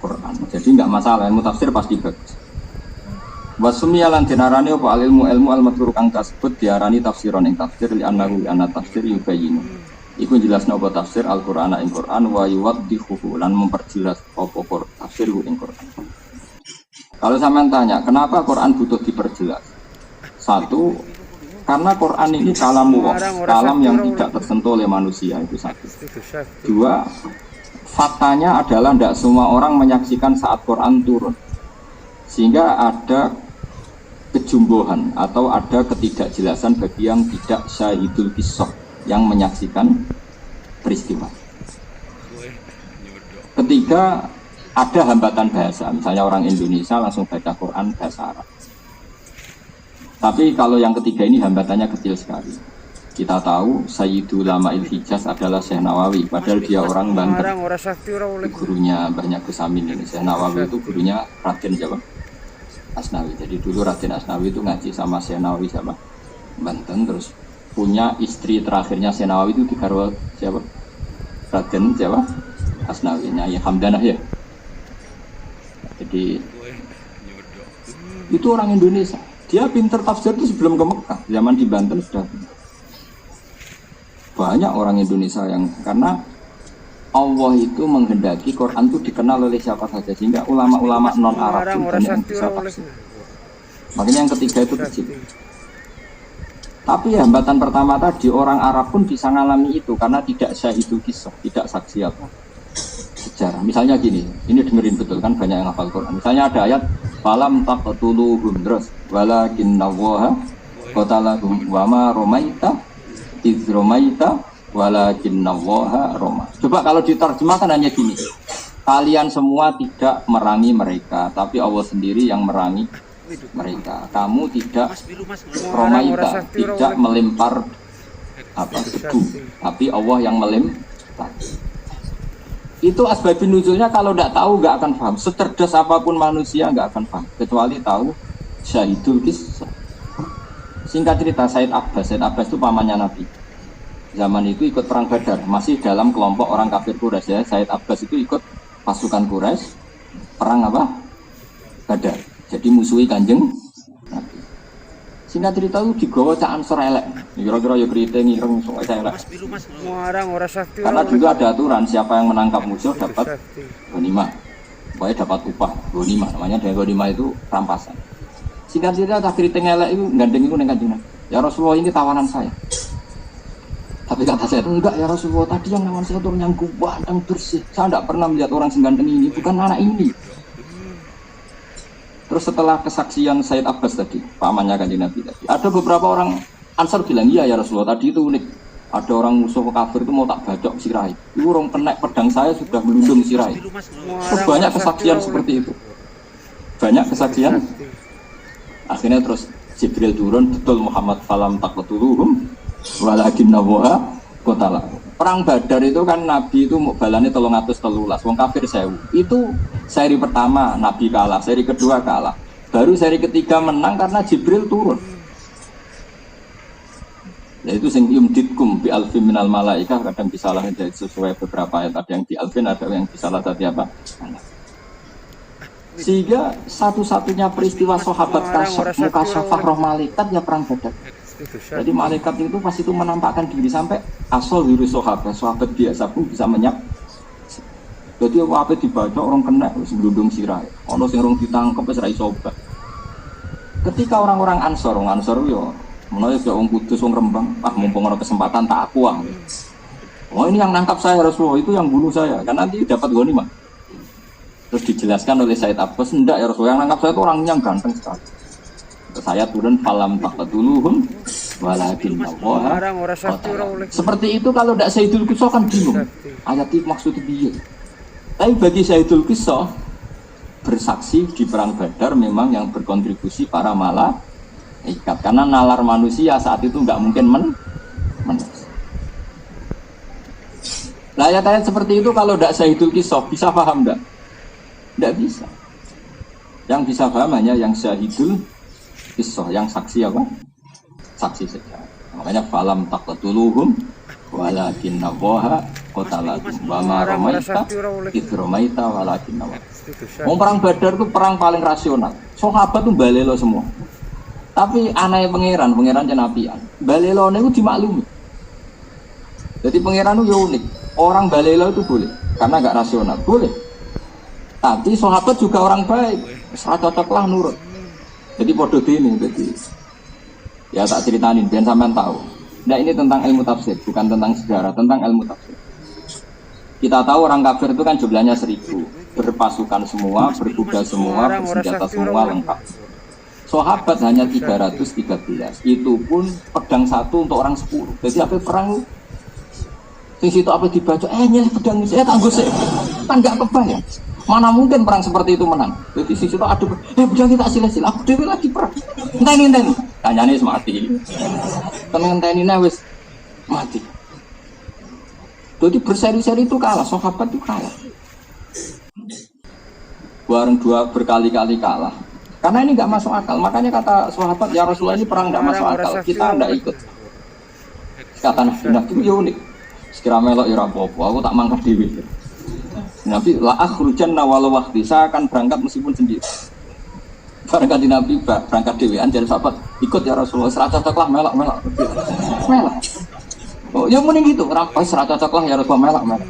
Quran. Jadi enggak masalah, ilmu tafsir pasti bagus. Wasumi lan dinarani apa ilmu al-madhkur kang kasebut diarani tafsiron ing tafsir li annahu ana tafsir yubayyin. Iku jelasna apa tafsir Al-Qur'an ing Qur'an wa yuwaddihu lan memperjelas apa tafsir ing Qur'an. Kalau sampean tanya, kenapa Quran butuh diperjelas? Satu, karena Quran ini kalamullah, kalam yang tidak tersentuh oleh manusia, itu satu. Dua, faktanya adalah tidak semua orang menyaksikan saat Quran turun. Sehingga ada kejumbuhan atau ada ketidakjelasan bagi yang tidak syahidul qissah, yang menyaksikan peristiwa. Ketiga, ada hambatan bahasa, misalnya orang Indonesia langsung baca Quran bahasa Arab. Tapi kalau yang ketiga ini hambatannya kecil sekali. Kita tahu Sayyidul Ulama'il Hijaz adalah Syekh Nawawi, padahal dia orang Banten. Gurunya banyak Gusamin ini. Syekh Nawawi itu gurunya Raden Jawa Asnawi. Jadi dulu Raden Asnawi itu ngaji sama Syekh Nawawi sama Banten, terus punya istri terakhirnya Syekh Nawawi itu digarwa siapa? Raden Jawa Asnawi, Nyai Hamdanah ya. Jadi itu orang Indonesia, dia pinter tafsir itu sebelum ke Mekah, zaman di Banten sudah banyak orang Indonesia yang karena Allah itu menghendaki Quran itu dikenal oleh siapa saja, sehingga ulama-ulama non Arab itu banyak yang bisa tafsir. Makanya yang ketiga itu kecil. Tapi hambatan pertama tadi orang Arab pun bisa mengalami itu karena tidak syahidul qissah, tidak saksi apa sejarah. Misalnya gini, ini dengerin betul kan, banyak yang hafal Quran. Misalnya ada ayat falam taqtuluhum terus walakinnallaha qatalahum wa ma ramaita iz ramaita walakinnallaha rama. Coba kalau diterjemahkan hanya gini. Kalian semua tidak merangi mereka, tapi Allah sendiri yang merangi mereka. Kamu tidak ramaita, tidak melempar debu, tapi Allah yang melempar. Itu asbabun nuzulnya kalau tidak tahu nggak akan paham. Secerdas apapun manusia nggak akan paham kecuali tahu syahidul qissah. Singkat cerita Said Abbas itu pamannya Nabi. zaman itu ikut perang Badar, masih dalam kelompok orang kafir Quraisy ya. Said Abbas itu ikut pasukan Quraisy perang apa? Badar. Jadi musuhi Kanjeng Nabi. Singkat cerita itu digawa cak Ansor elek. Kira-kira ya keriting ireng sok elek. Karena dulu ada aturan siapa yang menangkap musuh dapat ghanimah. Pokoknya dapat upah ghanimah. Namanya dari ghanimah itu rampasan. Singkat cerita cak keriting elek itu gandeng itu ning Kanjeng Nabi. Ya Rasulullah ini tawanan saya. Tapi kata saya itu enggak ya Rasulullah, tadi yang lawan saya itu orang yang kuat, yang bersih. Saya tidak pernah melihat orang seganteng ini, bukan anak ini. Terus setelah kesaksian Said Abbas tadi, pamannya Kanjeng Nabi tadi, ada beberapa orang Ansar bilang, iya ya Rasulullah, tadi itu unik. Ada orang musuh kafir itu mau tak bacok sirai. Itu orang kenek pedang saya sudah melindung sirai. Terus banyak kesaksian seperti itu. Banyak kesaksian. Akhirnya terus Jibril turun, betul Muhammad falam taqtuluhum walakin nawaha qatala. Perang Badar itu kan Nabi itu mau balane 313, wong kafir 1000. Itu seri pertama Nabi kalah, seri kedua kalah. Baru seri ketiga menang karena Jibril turun. Yaitu sing yumditkum bi alfin minal malaikah, kadang disalah dari sesuai beberapa ayat, ada yang di alfin, ada yang disalah tadi apa? Sehingga satu-satunya peristiwa sahabat mukasyafah roh malaikat ya perang Badar. Jadi malaikat itu pas itu menampakkan diri sampai asal diri sahabat biasa pun bisa menyap. Jadi apa dibaca orang kena sebelum sirai. Ono sing orang ditangkap wis ra iso obah. Ketika orang Ansor yo menawa ya wong Kudus wong Rembang, mumpung ana kesempatan tak aku ah. Oh ini yang nangkap saya Rasulullah, itu yang bunuh saya. Kan nanti dapat ghanimah. Terus dijelaskan oleh Said Abbas, enggak ya Rasulullah, yang nangkap saya itu orangnya yang ganteng sekali. Terus saya turun falam taqtuluhum walakin nawaha. Seperti itu kalau tidak Sayyidul Qisah kan bingung. Ayat itu maksudnya piye? Tapi bagi Sayyidul Qisah bersaksi di perang Badar memang yang berkontribusi para malaikat, karena nalar manusia saat itu nggak mungkin Nah ayat-ayat seperti itu kalau tidak Sayyidul Qisah bisa paham enggak? Tidak bisa. Yang bisa paham hanya yang Syahidul Qisah, yang saksi apa? Saksi saja. Makanya falam taqtuluhum walakin nawaha qatalakum wa ma ramaita id ramaita walakin nawaha. Perang Badar itu perang paling rasional. Sahabat itu balelo semua. Tapi aneh pangeran jenapian. Balelo itu dimaklumi. Jadi pangeran itu unik. Orang balelo itu boleh karena enggak rasional, boleh. Tapi sahabat juga orang baik, cocoklah nurut. Jadi podo ini, jadi ya tak ceritain, biar sampean tahu. Nah ini tentang ilmu tafsir, bukan tentang sejarah, tentang ilmu tafsir. Kita tahu orang kafir itu kan jumlahnya 1000, berpasukan semua, berkuda semua, bersenjata semua lengkap. Sahabat hanya 313, itu pun pedang satu untuk orang 10. Jadi apa perang? Sing situ apa dibaca? Nyelih pedang saya tangguh sih, kan nggak kebayang. Mana mungkin perang seperti itu menang? Jadi sisi itu aduh, pedang kita sila-sila, aku dewi lagi perang. Enteni. Tanyane wis mati. Tenenteni wis mati. Jadi berseri-seri itu kalah, sahabat itu kalah. Bareng dua berkali-kali kalah. Karena ini nggak masuk akal. Makanya kata sahabat, ya Rasulullah ini perang nggak masuk akal. Kita nggak ikut. Kata Nabi itu ya unik. Sekira melok ya apa-apa, aku tak mangkat dewi. Nabi la akhrujanna walau wahdi, saya akan berangkat meskipun sendiri. Berangkat di Nabi berangkat dewean jadi sahabat ikut ya Rasulullah, serata cocoklah melak. Oh ya mending gitu, rampas serata cocoklah ya Rasulullah melak.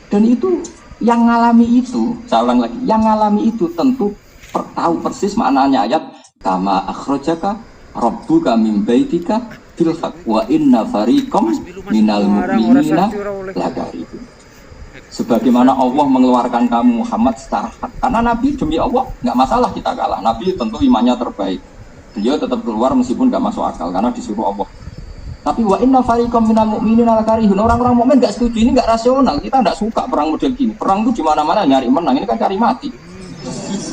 Dan itu yang ngalami itu, saya ulang lagi, yang ngalami itu tentu tahu persis maknanya ayat kama akhrajaka rabbuka min baitika bil haqq wa inna fariqam minal mu'minina lakaribun. Sebagaimana Allah mengeluarkan kamu Muhammad secara hak. Karena Nabi demi Allah nggak masalah kita kalah. Nabi tentu imannya terbaik. Beliau tetap keluar meskipun nggak masuk akal karena disuruh Allah. Tapi wa inna fariqam minal mu'minina lakarihun. Orang-orang mukmin nggak setuju, ini nggak rasional. Kita nggak suka perang model gini. Perang itu di mana-mana nyari menang. Ini kan cari mati.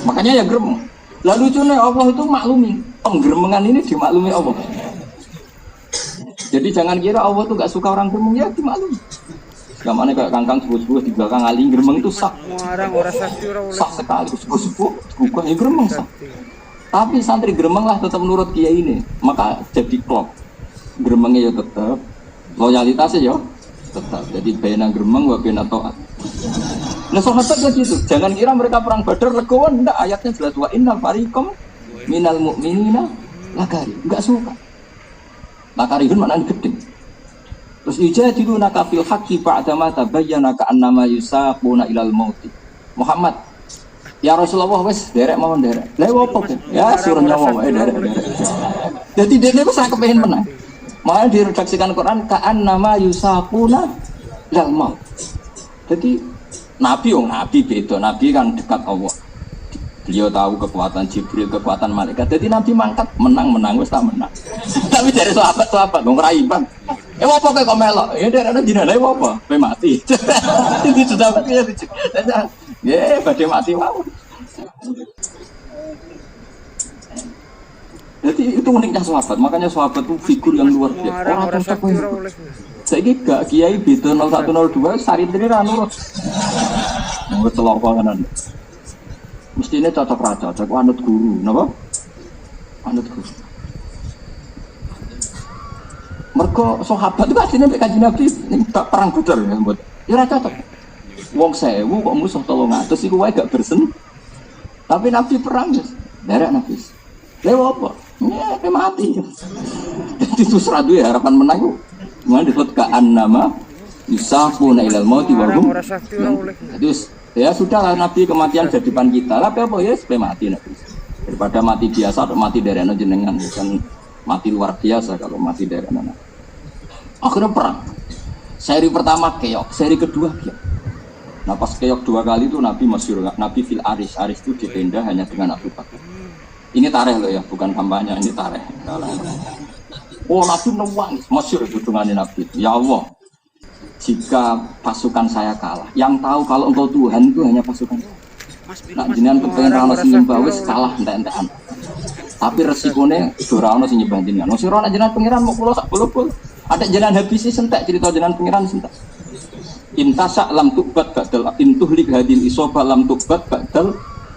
Makanya ya grem. Lalu lucunya Allah itu maklumi. Penggeremengan ini dimaklumi Allah. Jadi jangan kira Allah itu nggak suka orang gremeng, ya dimaklumi. Gamane kayak kangkang sepuh-sepuh di belakang ali gremeng itu sak. Sak sekali sepuh-sepuh bukan ya gremeng sak. Tapi santri gremeng lah tetap nurut kiai ini. Maka jadi klop. Gremengnya ya tetap Loyalitasnya yo tetap. Jadi bena gremeng wa bena taat. Nah sahabat begitu. Jangan kira mereka perang Badar legowo, ndak, ayatnya jelas wa innal fariqam minal mu'minina lakari. Enggak suka. Lakarihun maknanya gede. Terus ijadiluna kafil haqqi ba'da ma tabayyana ka'annama yusaquna ilal mauti. Muhammad, ya Rasulullah wis derek mawon derek. Lah opo kok? Ya suruh nyawa wae derek. Jadi dia itu sangat kepengen menang. Makanya diredaksikan Quran ka'annama yusaquna ilal maut. Jadi Nabi beda. Nabi kan dekat Allah. Beliau tahu kekuatan Jibril, kekuatan malaikat. Jadi Nabi mangkat menang wis tak menang. Tapi dari sahabat dong raiban. Apa kok melok? Ya derek jenenge apa? Kowe mati. Itu sudah mati ya. Ya badhe mati mau. Jadi itu uniknya sahabat. Makanya sahabat itu figur yang luar biasa. Orang takwa. Saya gak kiai beda 0102 sari teri ra nurut. Nurut celaka kanan. Mestine cocok ra cocok anut guru, napa? Anut guru. Mergo sahabat itu asline mek Kanjeng Nabi ning perang Badar ya, mbot. Ya ra cocok. Wong 1000 kok musuh 300 iku wae gak bersen. Tapi Nabi perang ya. Derek Nabi. Lha apa? Ya mati. Jadi itu seradu ya harapan menang itu. Mulai disebut ka'annama yusaquna ilal mauti wa hum. Jadi ya sudahlah Nabi kematian jadi depan kita. Tapi apa ya supaya mati Nabi. Daripada mati biasa atau mati derena jenengan kan mati luar biasa kalau mati derena. Akhirnya perang. Seri pertama keok, seri kedua keok. Nah pas keok 2 kali itu Nabi masyhur, Nabi fil aris itu di tenda hanya dengan Abu Bakar. Ini tareh loh ya, bukan kampanye, ini tareh. Oh Nabi nangis, masyhur hubungannya Nabi. Ya Allah, jika pasukan saya kalah, yang tahu kalau engkau Tuhan itu hanya pasukan. Nah jenengan kepengen rano senyembah wis kalah entek-entekan. Tapi resikonya dora ono sing nyembah jenengan. Wis ora jenengan pangeran mau kula sak bolo-bolo. Ada jenengan habisi sentek cerita jenengan pangeran sentek. Intasa lam tubat badal intuhlik hadil isoba lam tubat badal.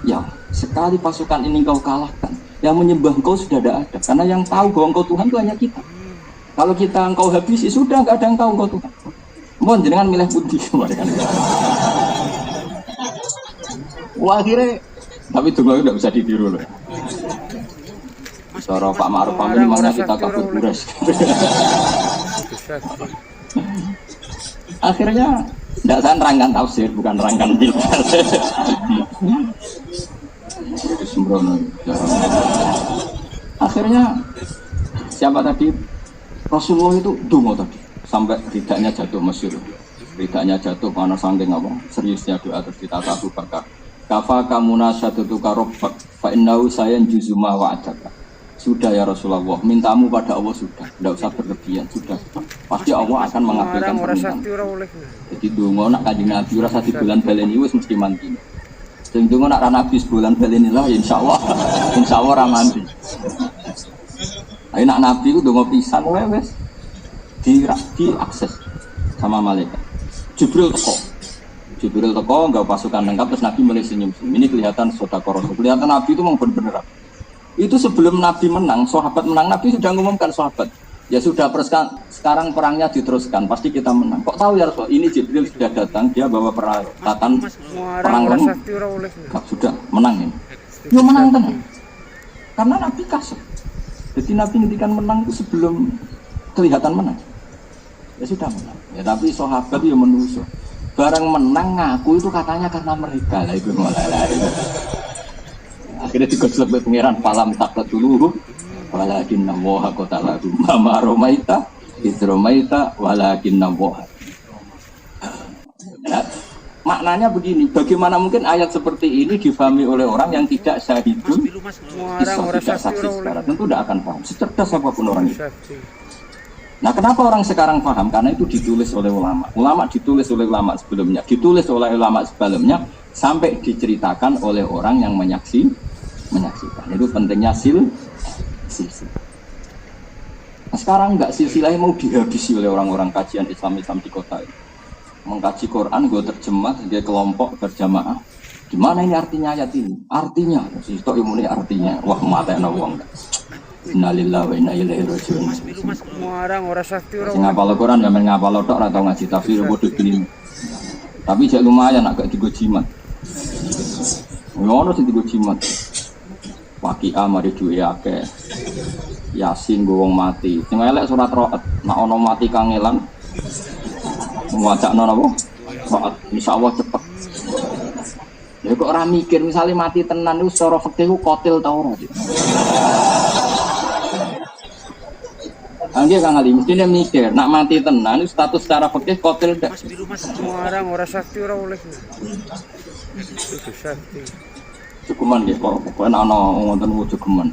Ya, sekali pasukan ini kau kalahkan, yang menyembah engkau sudah tidak ada. Karena yang tahu bahwa engkau Tuhan itu hanya kita. Kalau kita engkau habisi, sudah enggak ada yang tahu engkau Tuhan. Mohon jangan milih putih kemarin. Wah akhirnya, tapi itu tidak bisa ditiru loh. Cara Pak Ma'ruf Amin mana kita kabur buras. Akhirnya tidak saya nerangkan tafsir, bukan nerangkan pilkar. Itu sembrono. Akhirnya siapa tadi? Rasulullah itu dungo tadi sampai ridaknya jatuh masyhur. Ridaknya jatuh karena saking apa? Seriusnya doa terus ditata Abu Bakar. Kafa kamuna syadatuka rabbak fa innahu sayanjuzu ma wa'adaka. Sudah ya Rasulullah, mintamu pada Allah sudah, tidak usah berlebihan, sudah. Pasti Allah akan mengabulkan permintaan. Jadi dungo nak Kanjeng Nabi rasa di bulan baleni wis mesti mandi. Sing dungo nak Nabi bulan baleni lah insyaallah ra mandi. Ayo nak Nabi ku dungo pisan wae wis diakses sama malaikat. Jibril teko enggak pasukan lengkap terus Nabi mulai senyum. Ini kelihatan sedekah Rasul. Kelihatan Nabi itu memang benar-benar. Itu sebelum Nabi menang, sahabat menang, Nabi sudah mengumumkan sahabat. Ya sudah sekarang perangnya diteruskan, pasti kita menang. Kok tahu ya Rasul? Ini Jibril sudah datang, dia bawa peralatan perang lengkap. Sudah menang ini. Ya menang tenang. Karena Nabi kasih. Jadi Nabi ngendikan menang itu sebelum kelihatan menang. Ya sudah menang. Ya tapi sahabat itu menusuk. Barang menang ngaku itu katanya karena mereka lah itu mulai. Akhirnya digosok oleh pangeran palam taklat dulu. Walakin nawaha kota lagu mama romaita idromaita walakin nawaha. Ya, maknanya begini, bagaimana mungkin ayat seperti ini difahami oleh orang yang tidak syahidun tidak saksi sekarang, tentu tidak akan paham secerdas apapun orang itu. Nah kenapa orang sekarang paham? Karena itu ditulis oleh ulama ditulis oleh ulama sebelumnya, ditulis oleh ulama sebelumnya sampai diceritakan oleh orang yang menyaksikan. Itu pentingnya silsilah. Nah sekarang enggak, silsilahnya mau dihabisi oleh orang-orang kajian Islam di kota ini. Mengkaji Quran, gue terjemah, dia kelompok berjamaah. Gimana ini artinya ayat ini? Artinya, itu ilmu ini artinya. Wah mata yang nawang. Innalillahi wa inna ilaihi raji'un. Muarang ora sakti ora. Sing ngapal Quran ya men ngapal tok ora tau ngaji tafsir padha gini. Tapi jek lumayan agak digo jimat. Ngono sing digo jimat. Waqiah mari duwe akeh. Yasin go wong mati. Sing elek surat Ra'd. Nek ana mati kangelan ngwacakno napa? Ra'd insyaallah cepet. Ya kok ora mikir misale mati tenan iku secara fikih ku qatil ta ora. Angge Kang Ali mestine mikir nak mati tenan iku status secara fikih qatil ndak. Muarang ora sakti ora oleh. Sakti. Cukuman nggih pokoke ana wonten wujugeman.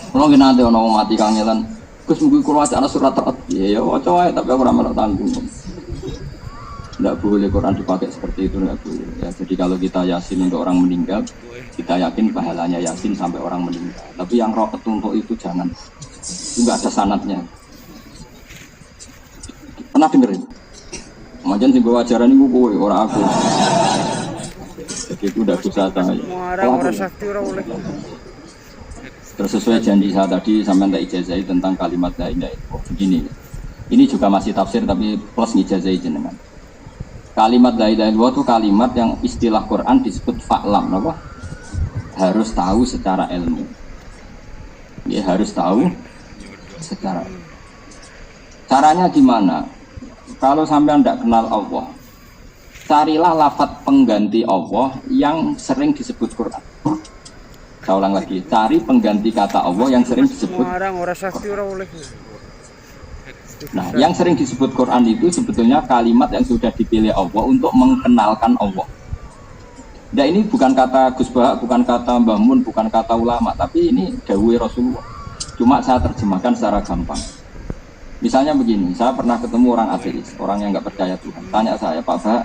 Kalau kita nanti orang mati kangelan, Gus mungkin kalau wacana surat Ra'd, ya waca wae tapi aku ramal tanggung. Tidak boleh Quran dipakai seperti itu, tidak boleh. Ya, jadi kalau kita yasin untuk orang meninggal, kita yakin pahalanya yasin sampai orang meninggal. Tapi yang Ra'd untuk itu jangan, itu nggak ada sanatnya. Pernah dengerin? Macam sih gue ajaran ini gue, orang aku. Jadi itu udah susah saya. Muarang ora sakti ora oleh. Terus sesuai janji saya tadi sampai tak ijazah tentang kalimat la ilaha illallah. Begini, ini juga masih tafsir tapi plus ngijazah jenengan. Kalimat la ilaha illallah itu kalimat yang istilah Quran disebut fa'lam, apa? Harus tahu secara ilmu. Ya harus tahu secara. Caranya gimana? Kalau sampai anda kenal Allah, carilah lafadz pengganti Allah yang sering disebut Quran. Saya ulang lagi, cari pengganti kata Allah yang sering disebut. Nah, yang sering disebut Quran itu sebetulnya kalimat yang sudah dipilih Allah untuk mengenalkan Allah. Nah, ini bukan kata Gus Bah, bukan kata Mbah Mun, bukan kata ulama, tapi ini dawuh Rasulullah. Cuma saya terjemahkan secara gampang. Misalnya begini, saya pernah ketemu orang ateis, orang yang nggak percaya Tuhan. Tanya saya, Pak Bah,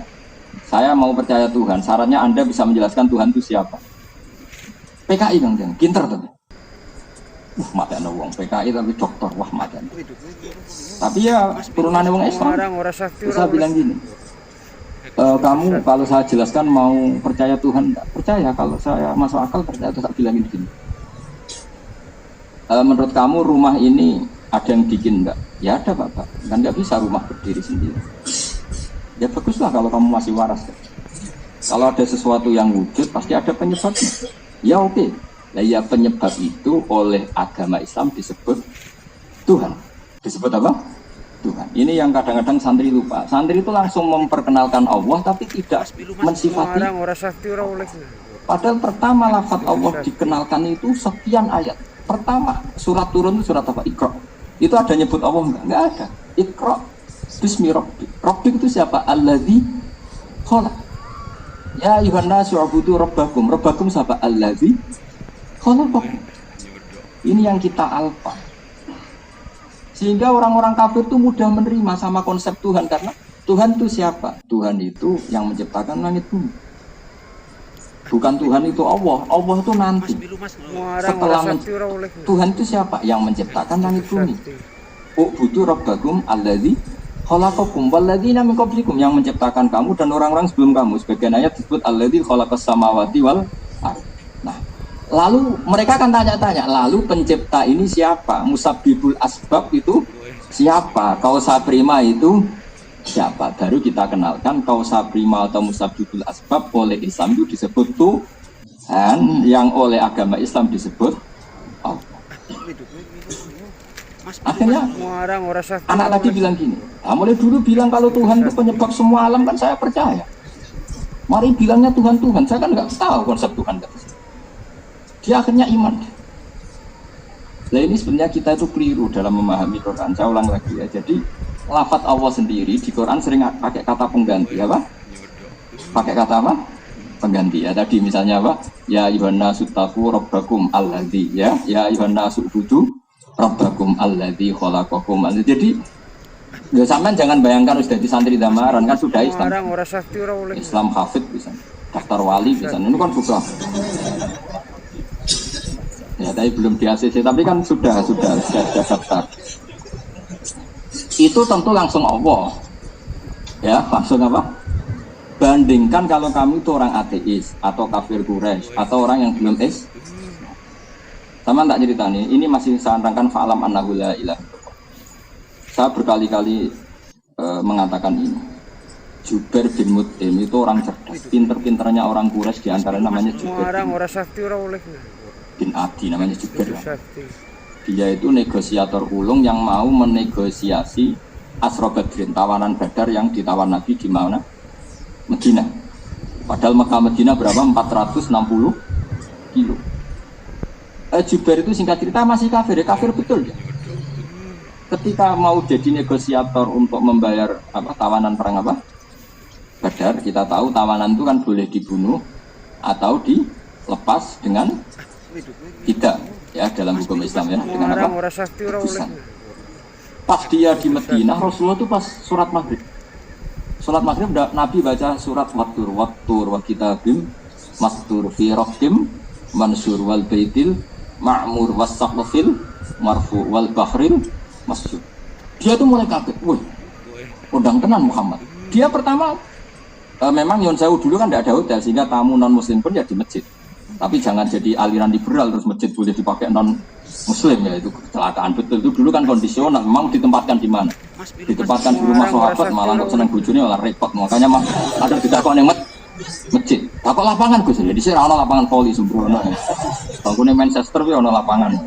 saya mau percaya Tuhan, syaratnya Anda bisa menjelaskan Tuhan itu siapa? PKI Kang Jeng, pinter tuh. Mati ana wong PKI tapi dokter, wah mati. Tapi ya turunannya wong Islam. Saya bilang gini, kamu kalau saya jelaskan mau percaya Tuhan enggak? Percaya, kalau saya masuk akal percaya. Terus saya bilangin gini, menurut kamu rumah ini ada yang bikin enggak? Ya ada Bapak, kan nggak bisa rumah berdiri sendiri. Ya baguslah kalau kamu masih waras. Kalau ada sesuatu yang wujud pasti ada penyebabnya. Ya oke. Nah ya penyebab itu oleh agama Islam disebut Tuhan. Disebut apa? Tuhan. Ini yang kadang-kadang santri lupa. Santri itu langsung memperkenalkan Allah tapi tidak mensifati. Padahal pertama lafaz Allah dikenalkan itu sekian ayat. Pertama surat turun itu surat apa? Iqra. Itu ada nyebut Allah enggak? Enggak ada. Iqra bismi rabbik. Rabbik itu siapa? Alladzi khalaq. Ya ayuhan nasu ubudu rabbakum. Rabbakum siapa? Alladzi khalaqakum. Ini yang kita alfa. Sehingga orang-orang kafir itu mudah menerima sama konsep Tuhan. Karena Tuhan itu siapa? Tuhan itu yang menciptakan langit bumi. Bukan Tuhan itu Allah. Allah itu nanti. Setelah Tuhan itu siapa? Yang menciptakan langit bumi. Ubudu rabbakum alladzi khalaqakum walladzina min qablikum, yang menciptakan kamu dan orang-orang sebelum kamu. Sebagian ayat disebut alladzi khalaqas samawati wal ardh. Nah, lalu mereka akan tanya-tanya, lalu pencipta ini siapa? Musabbibul asbab itu siapa? Kausa prima itu siapa? Baru kita kenalkan kausa prima atau musabbibul asbab oleh Islam itu disebut Tuhan, yang oleh agama Islam disebut Allah. Akhirnya anak tadi bilang gini, mulai dulu bilang kalau Tuhan itu penyebab semua alam, kan saya percaya. Mari bilangnya Tuhan, saya kan nggak tahu konsep Tuhan. Dia akhirnya iman. Nah ini sebenarnya kita itu keliru dalam memahami Quran. Saya ulang lagi ya. Jadi lafaz Allah sendiri di Quran sering pakai kata pengganti, apa? Pakai kata apa? Pengganti ya. Tadi misalnya apa? Ya ayyuhan nasu taqu rabbakum alladzi, ya ayyuhan nasu ubudu rabbakum alladzi khalaqakum. Jadi ya sampean jangan bayangkan sudah di santri damaran, kan sudah Islam. Islam hafid bisa, daftar wali bisa. Ini kan sudah. Ya tapi belum di ACC, tapi kan sudah daftar. Itu tentu langsung Allah. Ya, langsung apa? Bandingkan kalau kamu itu orang ateis atau kafir Quraisy atau orang yang belum Sama tak ceritani, ini masih saya nerangkan fa'lam annahu la ilaha illallah. Saya berkali-kali mengatakan ini. Jubair bin Mut'im itu orang cerdas, pinter-pinternya orang Quraisy, di antara namanya Jubair bin Adi, namanya Jubair. Dia itu negosiator ulung yang mau menegosiasi Asra Badrin, tawanan Badar yang ditawan Nabi di mana? Medina. Padahal Mekah Medina berapa? 460 kilo. Jubair itu singkat cerita masih kafir, ya kafir betul ya. Ketika mau jadi negosiator untuk membayar tawanan perang Badar, kita tahu tawanan itu kan boleh dibunuh atau dilepas dengan tidak, ya dalam hukum Islam ya, dengan tebusan. Pas dia di Madinah, Rasulullah itu pas surat maghrib. Surat maghrib Nabi baca surat Wattur wa kitabim mastur fi raqim mansur wal baitil ma'mur was saqfil marfu wal bahril masjid. Dia tuh mulai kaget, woi, undang tenan Muhammad. Dia pertama memang Yon Sewu dulu kan tidak ada hotel, sehingga tamu non muslim pun ya di masjid. Tapi jangan jadi aliran liberal terus masjid boleh dipakai non muslim, ya itu kecelakaan betul. Itu dulu kan kondisional, memang ditempatkan di mana? Ditempatkan di rumah sahabat, malah kok seneng bojone malah repot. Makanya mah ada ditakon yang masjid. Takut lapangan Gus, jadi sih ana lapangan voli sembrono. Bangunnya Manchester ya ana lapangan.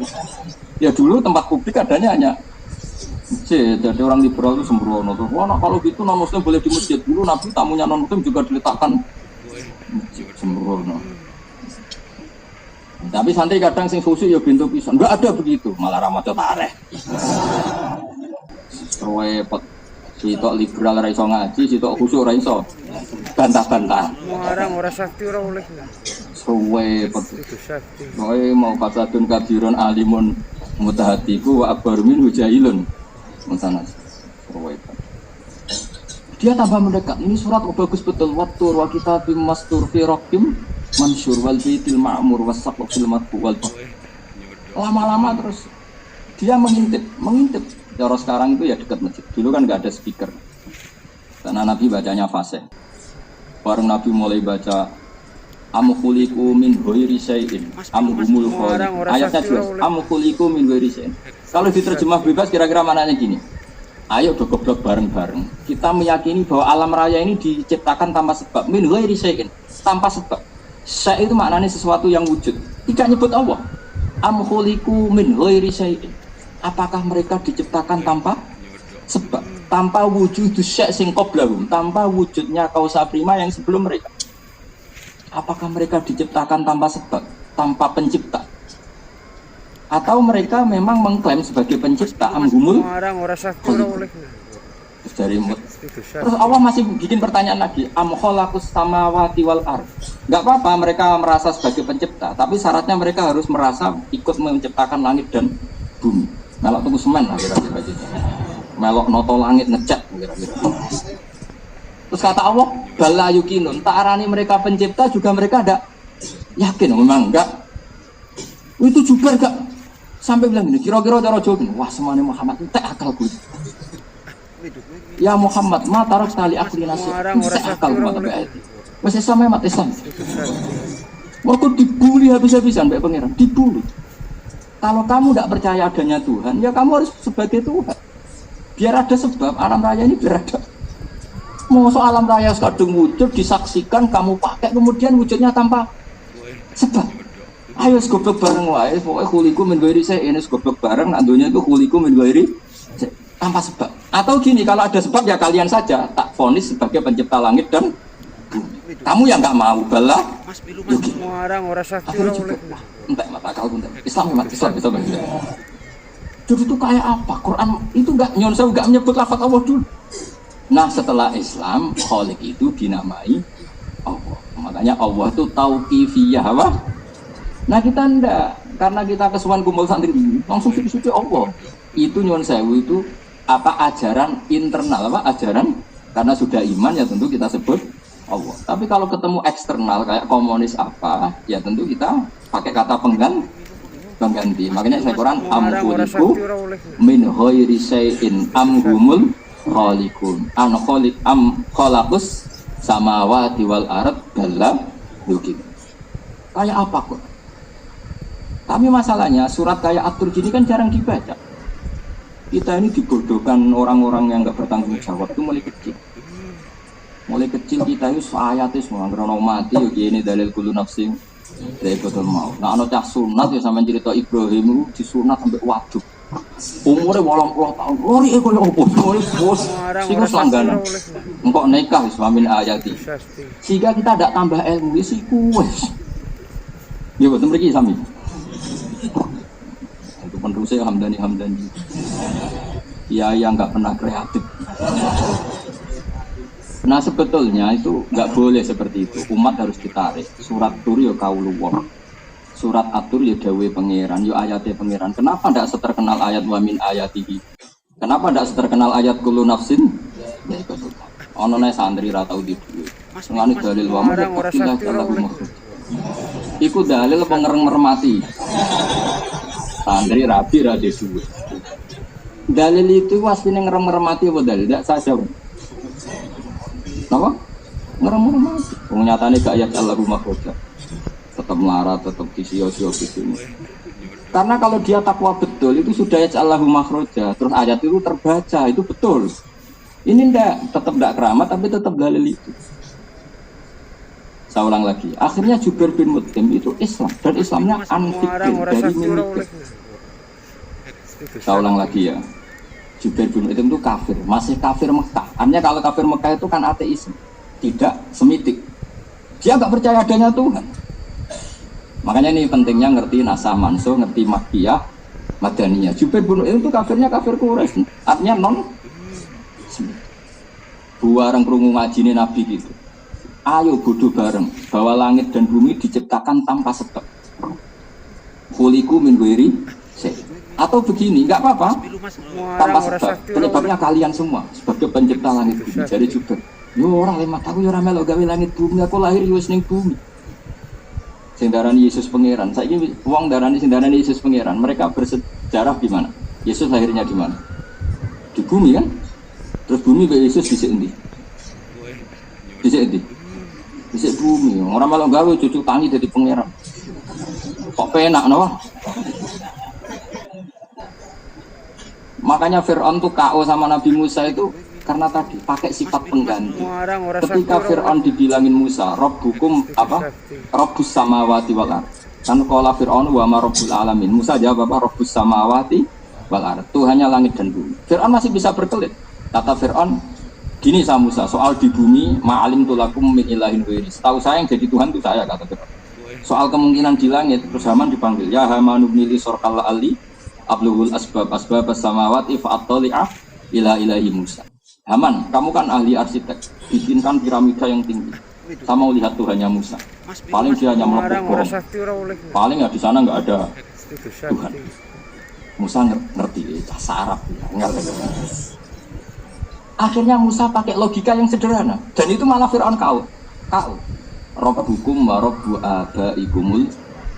Ya dulu tempat publik adanya hanya masjid. Jadi orang liberal itu sembrono. Wah, kalau gitu non muslim boleh di masjid. Dulu Nabi tamunya non muslim juga diletakkan masjid, sembrono. Tapi santri kadang sing khusyuk ya pintu pisan. Enggak ada begitu, malah ramadan tareh. Repot. Sitok liberal ra iso ngaji, sitok khusyuk ra iso bantah-bantah. Ora sakti ora oleh. Suwe pet. Kowe mau fasadun kabirun alimun mutahatiku wa akbarmin hujailun. Mensana. Suwe pet. Dia tambah mendekat. Ini surat bagus betul. Wattur wa kitabim mastur fi raqim mansur wal baitil ma'mur was saqfil marfu wal bahr. Lama-lama terus dia mengintip. Cara sekarang itu ya dekat masjid. Dulu kan nggak ada speaker. Karena Nabi bacanya fasih. Baru Nabi mulai baca amkhuliku min ghairi syai'in amhumul khaliq. Ayatnya jelas amkhuliku min ghairi syai'in. Kalau diterjemah bebas kira-kira maknanya gini. Ayo goblok bareng-bareng. Kita meyakini bahwa alam raya ini diciptakan tanpa sebab. Min ghairi syai'in, tanpa sebab. Syai' itu maknanya sesuatu yang wujud. Tidak nyebut Allah. Amkhuliku min ghairi syai'in. Apakah mereka diciptakan tanpa sebab, tanpa wujud syai' sing qablahum, tanpa wujudnya kausa prima yang sebelum mereka? Apakah mereka diciptakan tanpa sebab, tanpa pencipta? Atau mereka memang mengklaim sebagai pencipta? Amhumul terus Allah masih bikin pertanyaan lagi, am khalaqus samawati wal ard. Enggak apa-apa mereka merasa sebagai pencipta, tapi syaratnya mereka harus merasa ikut menciptakan langit dan bumi. Melok tunggu semen lah kira-kira gitu. Melok noto langit ngecat kira-kira. Terus kata Allah, bala yukinun, tak arani mereka pencipta juga mereka ada yakin, memang enggak. Itu Jubair enggak sampai bilang gini, kira-kira cara jawab gini, wah semuanya Muhammad itu tak akal gue. Ya Muhammad, ma tarak tali akli nasi, tak akal gue tapi ayat. Masih sama umat Islam. Waktu dibully habis-habisan baik pangeran, dibully. Kalau kamu tidak percaya adanya Tuhan, ya kamu harus sebagai Tuhan. Biar ada sebab, alam raya ini biar ada. Mau soal alam raya sekadung wujud, disaksikan, kamu pakai, kemudian wujudnya tanpa sebab. Ayo goblok bareng wae, pokoknya kuliku min ghairi syai'in, goblok bareng, nandunya itu kuliku min ghairi tanpa sebab. Atau gini, kalau ada sebab ya kalian saja, tak vonis sebagai pencipta langit dan bumi. Kamu yang nggak mau, bala. Entek mata akal pun Islam Islam. Jadi itu kayak apa? Quran itu enggak nyonsau, enggak menyebut lafaz Allah dulu. Nah setelah Islam, Khaliq itu dinamai Allah. Makanya Allah itu tauqifiyah apa? Nah kita enggak, karena kita kesuwan kumpul santri langsung suci Allah. Itu nyonsau itu apa ajaran internal apa ajaran karena sudah iman ya tentu kita sebut Allah. Tapi kalau ketemu eksternal kayak komunis apa, ya tentu kita pakai kata pengganti. Makanya saya Quran amhuliku min ghairi syai'in amhumul khaliqun. An khaliq am khalaqus samawati wal ard balla yukin. Kayak apa kok? Tapi masalahnya surat kayak atur gini kan jarang dibaca. Kita ini dibodohkan orang-orang yang nggak bertanggung jawab itu mulai kecil. Mulai kecil kita itu ayat itu semua karena mati ya gini dalil kulo nafsing dari betul mau. Nah ono cah sunat ya sama cerita Ibrahim itu disunat sampai waduk. Umurnya 80 tahun. Lori eko ya opo. Bos. Siku langganan. Engkau nikah suamin ayati. Sehingga kita tidak tambah ilmu siku wes. Ya betul mriki sami. Itu penerusnya Hamdani. Ya yang nggak pernah kreatif. Nah sebetulnya itu nggak boleh seperti itu. Umat harus ditarik. Surat Tur ya kauluwah. Surat Atur ya dawe pangeran, ya ayatnya pangeran. Kenapa tidak seterkenal ayat wa min ayatihi? Kenapa tidak seterkenal ayat kullu nafsin? Ya itu. Ono nek santri ra tau di duwe. Ngene dalil wa maqtilah kalau makhluk. Iku dalil pengereng mermati. Santri rabi ra di duwe. Dalil itu asline ngerem mermati apa dalil? Tidak saja. Apa? Ngerem-ngeremati. Nyatane gak ayat Allahumma khudha. Tetap melarat, tetap disio-sio gitu. Karena kalau dia takwa betul itu sudah ayat Allahumma khudha. Terus ayat itu terbaca, itu betul. Ini tetap tidak keramat tapi tetap dalil itu. Saya ulang lagi. Akhirnya Jubair bin Mut'im itu Islam dan Islamnya anti dari militis. Saya ulang lagi ya. Jubair bin Mut'im itu kafir, masih kafir Mekah. Artinya kalau kafir Mekah itu kan ateisme, tidak semitik. Dia nggak percaya adanya Tuhan. Makanya ini pentingnya ngerti nasah mansuh, ngerti makiyah, madaniyah. Jubair bin Mut'im itu kafirnya kafir Quraisy, artinya non semitik. Buareng krungu ngajine Nabi gitu. Ayo bodoh bareng bahwa langit dan bumi diciptakan tanpa sebab. Khuliqu min ghairi syai'. Atau begini, enggak apa-apa. Tanpa sebab. Penyebabnya kalian semua sebagai pencipta langit bumi. Jadi juga. Yo ora lemah aku yo ora melok gawe langit bumi, aku lahir yo wis ning bumi. Sing darani Yesus pangeran. Saiki wong darani sing darani Yesus pangeran. Mereka bersejarah di mana? Yesus lahirnya di mana? Di bumi kan? Terus bumi be Yesus dhisik endi? Dhisik endi? Dhisik bumi. Ora melok gawe cucu tangi dadi pangeran. Kok penak napa? Makanya Fir'aun tuh KO sama Nabi Musa itu karena tadi pakai sifat pengganti. Ketika Fir'aun dibilangin Musa, Rabbukum apa? Rabbus samawati wal ardh. Kan qala Fir'aun wa ma rabbul alamin. Musa jawab apa? Rabbus samawati wal ardh. Tuhannya langit dan bumi. Fir'aun masih bisa berkelit. Kata Fir'aun, gini sama Musa, soal di bumi ma'alim tulakum min ilahin ghairi. Tahu saya yang jadi Tuhan itu saya, kata Fir'aun. Soal kemungkinan di langit, terus Haman dipanggil, ya Haman ibnili sorqal ali abluhul asbab as-samawati fa'attali'ah ila ilahi Musa. Haman, kamu kan ahli arsitek, bikinkan piramida yang tinggi. Saya mau lihat Tuhannya Musa. Paling dia hanya melepuk bom. Paling ya di sana nggak ada Tuhan. Musa ngerti, sarap ya. Akhirnya Musa pakai logika yang sederhana, dan itu malah Fir'aun kau. Rabbukum wa rabbu abaikumul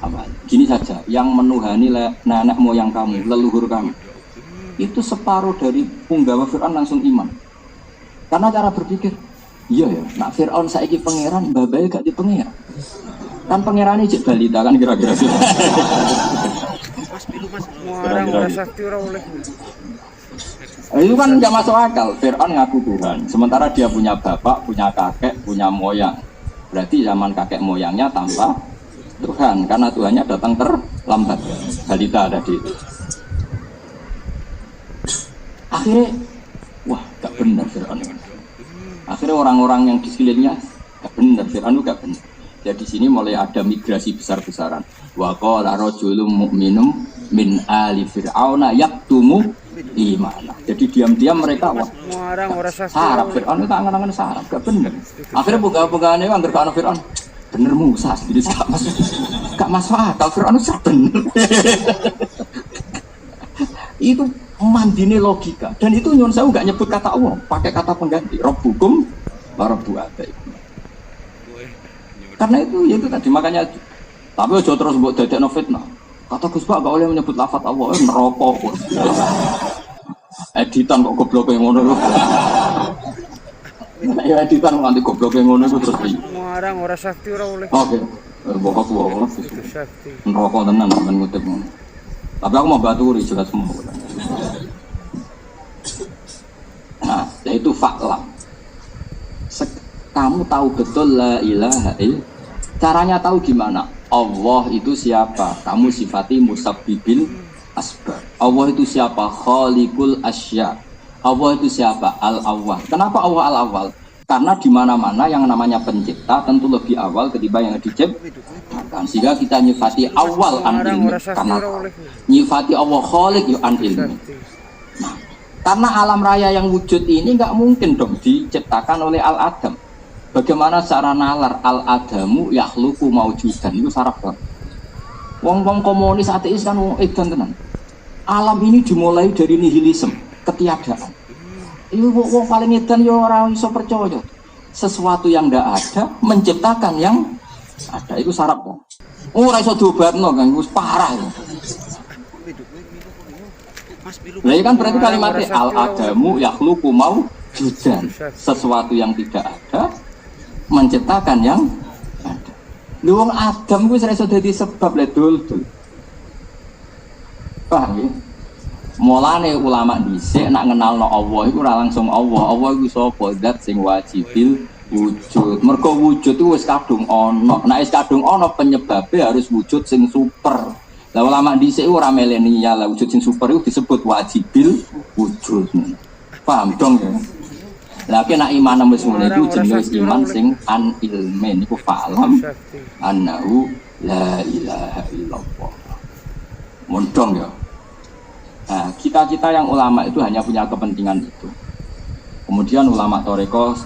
awal. Gini saja, yang menuhani nenek moyang kamu, leluhur kamu, itu separuh dari punggawa Fir'aun langsung iman. Karena cara berpikir, iya ya, nak Fir'aun saiki pangeran, babai gak di pangeran. Kan pangeran ini cek balita kan kira-kira. Itu kan nggak masuk akal. Fir'aun ngaku Tuhan, sementara dia punya bapak, punya kakek, punya moyang. Berarti zaman kakek moyangnya tanpa Tuhan, karena Tuhannya datang terlambat. Balita ada di itu. Akhirnya, wah, gak benar Fir'aun ini. Akhirnya orang-orang yang di sekelilingnya gak benar, Fir'aun gak benar. Jadi di sini mulai ada migrasi besar-besaran. Wa qala rajulun mu'minum min ali fir'auna yaktumu imana. Jadi diam-diam mereka wah sarap Fir'aun itu angan-angan sarap, gak benar. Akhirnya buka-bukaannya anggar ke anak Fir'aun. Bener Musa, jadi gak masuk akal. Fir'aun itu bener. Itu mandine logika, dan itu nyuwun sewu gak nyebut kata Allah, pakai kata pengganti Rabbukum wa rabbu abaikum. Karena itu ya itu tadi, makanya tapi aja terus mbok dadekno fitnah. Kata Gus Pak gak boleh menyebut lafaz Allah, neraka kok. Editan kok goblok yang ngono lho. Ya editan nganti goblok yang ngono itu terus piye? Ora sakti ora oleh. Oke. Bokok Sakti. rokok tenan men ngutip ngono. Tapi aku mau baturi jelas semua. Nah, yaitu faklam. Kamu tahu betul la ilaha illallah. Caranya tahu gimana? Allah itu siapa? Kamu sifati musabbibil asbab. Allah itu siapa? Khaliqul asya. Allah itu siapa? Al-awwal. Kenapa Allah al-awwal? Karena di mana-mana yang namanya pencipta tentu lebih awal ketimbang yang diciptakan. Sehingga kita nyifati awal an ilmi. Karena nyifati Allah khaliq yu an ilmi. Nah, karena alam raya yang wujud ini nggak mungkin dong diciptakan oleh al-adam. Bagaimana cara nalar al-adamu yakhluqu maujudan itu saraf dong. Wong-wong komunis ateis kan wong edan tenan. Alam ini dimulai dari nihilisme, ketiadaan. Itu wong paling edan yo ora iso percaya. Sesuatu yang ndak ada menciptakan yang ada itu sarap kan. Ora iso diobatno kan wis parah ya. Lah kan berarti kalimatnya al-adamu yakhluqu maujudan. Sesuatu yang tidak ada menciptakan yang ada. Lha wong Adam kuwi ora iso dadi sebab le dul. Paham ya? Mulane ulama dhisik nak ngenalno Allah iku ora langsung Allah. Allah iku sapa? Zat sing wajibil wujud. Mergo wujud itu wis kadung ana. Nek wis kadung ana penyebabe harus wujud sing super. Lah ulama dhisik ora milenial, lah wujud sing super itu disebut wajibil wujud. Paham dong ya? Lah nek iman wis ngene iku jenenge iman sing an ilmen iku fa'lam annahu la ilaha illallah. Mundong ya. Nah, kita yang ulama itu hanya punya kepentingan itu. Kemudian ulama Toreko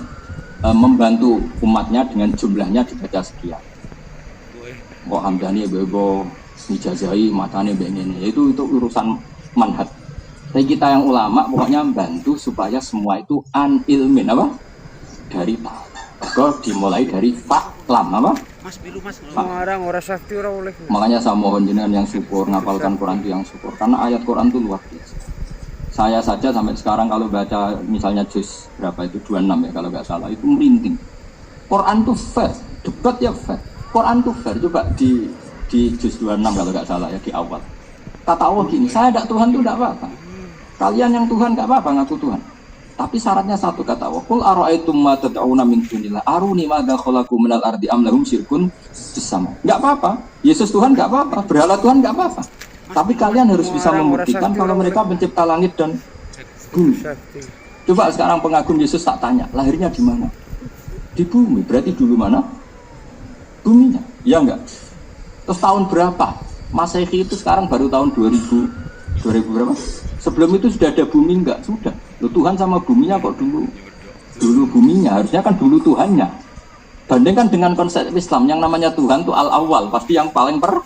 membantu umatnya dengan jumlahnya dibaca sekian. Kok Hamdani bebo dijazahi matane begini. Itu urusan manhaj. Tapi kita yang ulama pokoknya membantu supaya semua itu an ilmin apa? Dari tahu. Kok dimulai dari faklam apa? Orang orang sakti orang oleh. Makanya saya mohon jenengan yang syukur ngapalkan Quran itu yang syukur karena ayat Quran itu luar biasa. Saya saja sampai sekarang kalau baca misalnya juz berapa itu 26 ya kalau nggak salah itu merinding. Quran itu fair, debat ya fair. Quran itu fair coba di juz 26 kalau nggak salah ya di awal. Kata Allah gini, saya tidak Tuhan itu tidak apa-apa. Kalian yang Tuhan nggak apa-apa ngaku Tuhan. Tapi syaratnya satu kata Allah, qul ara'aytum ma tad'una min dunillah aruni madza khalaqu minal ardi am lahum syirkun fis sama. Enggak apa-apa. Yesus Tuhan enggak apa-apa, berhala Tuhan enggak apa-apa. Tapi kalian harus bisa membuktikan kalau mereka pencipta langit dan bumi. Coba sekarang pengagum Yesus tak tanya, lahirnya di mana? Di bumi. Berarti dulu mana? Buminya. Iya enggak? Terus tahun berapa? Masehi itu sekarang baru tahun 2000 berapa? Sebelum itu sudah ada bumi enggak? Sudah. Loh, Tuhan sama buminya kok dulu buminya, harusnya kan dulu Tuhannya. Bandingkan dengan konsep Islam yang namanya Tuhan itu al-awwal, pasti yang paling pertama.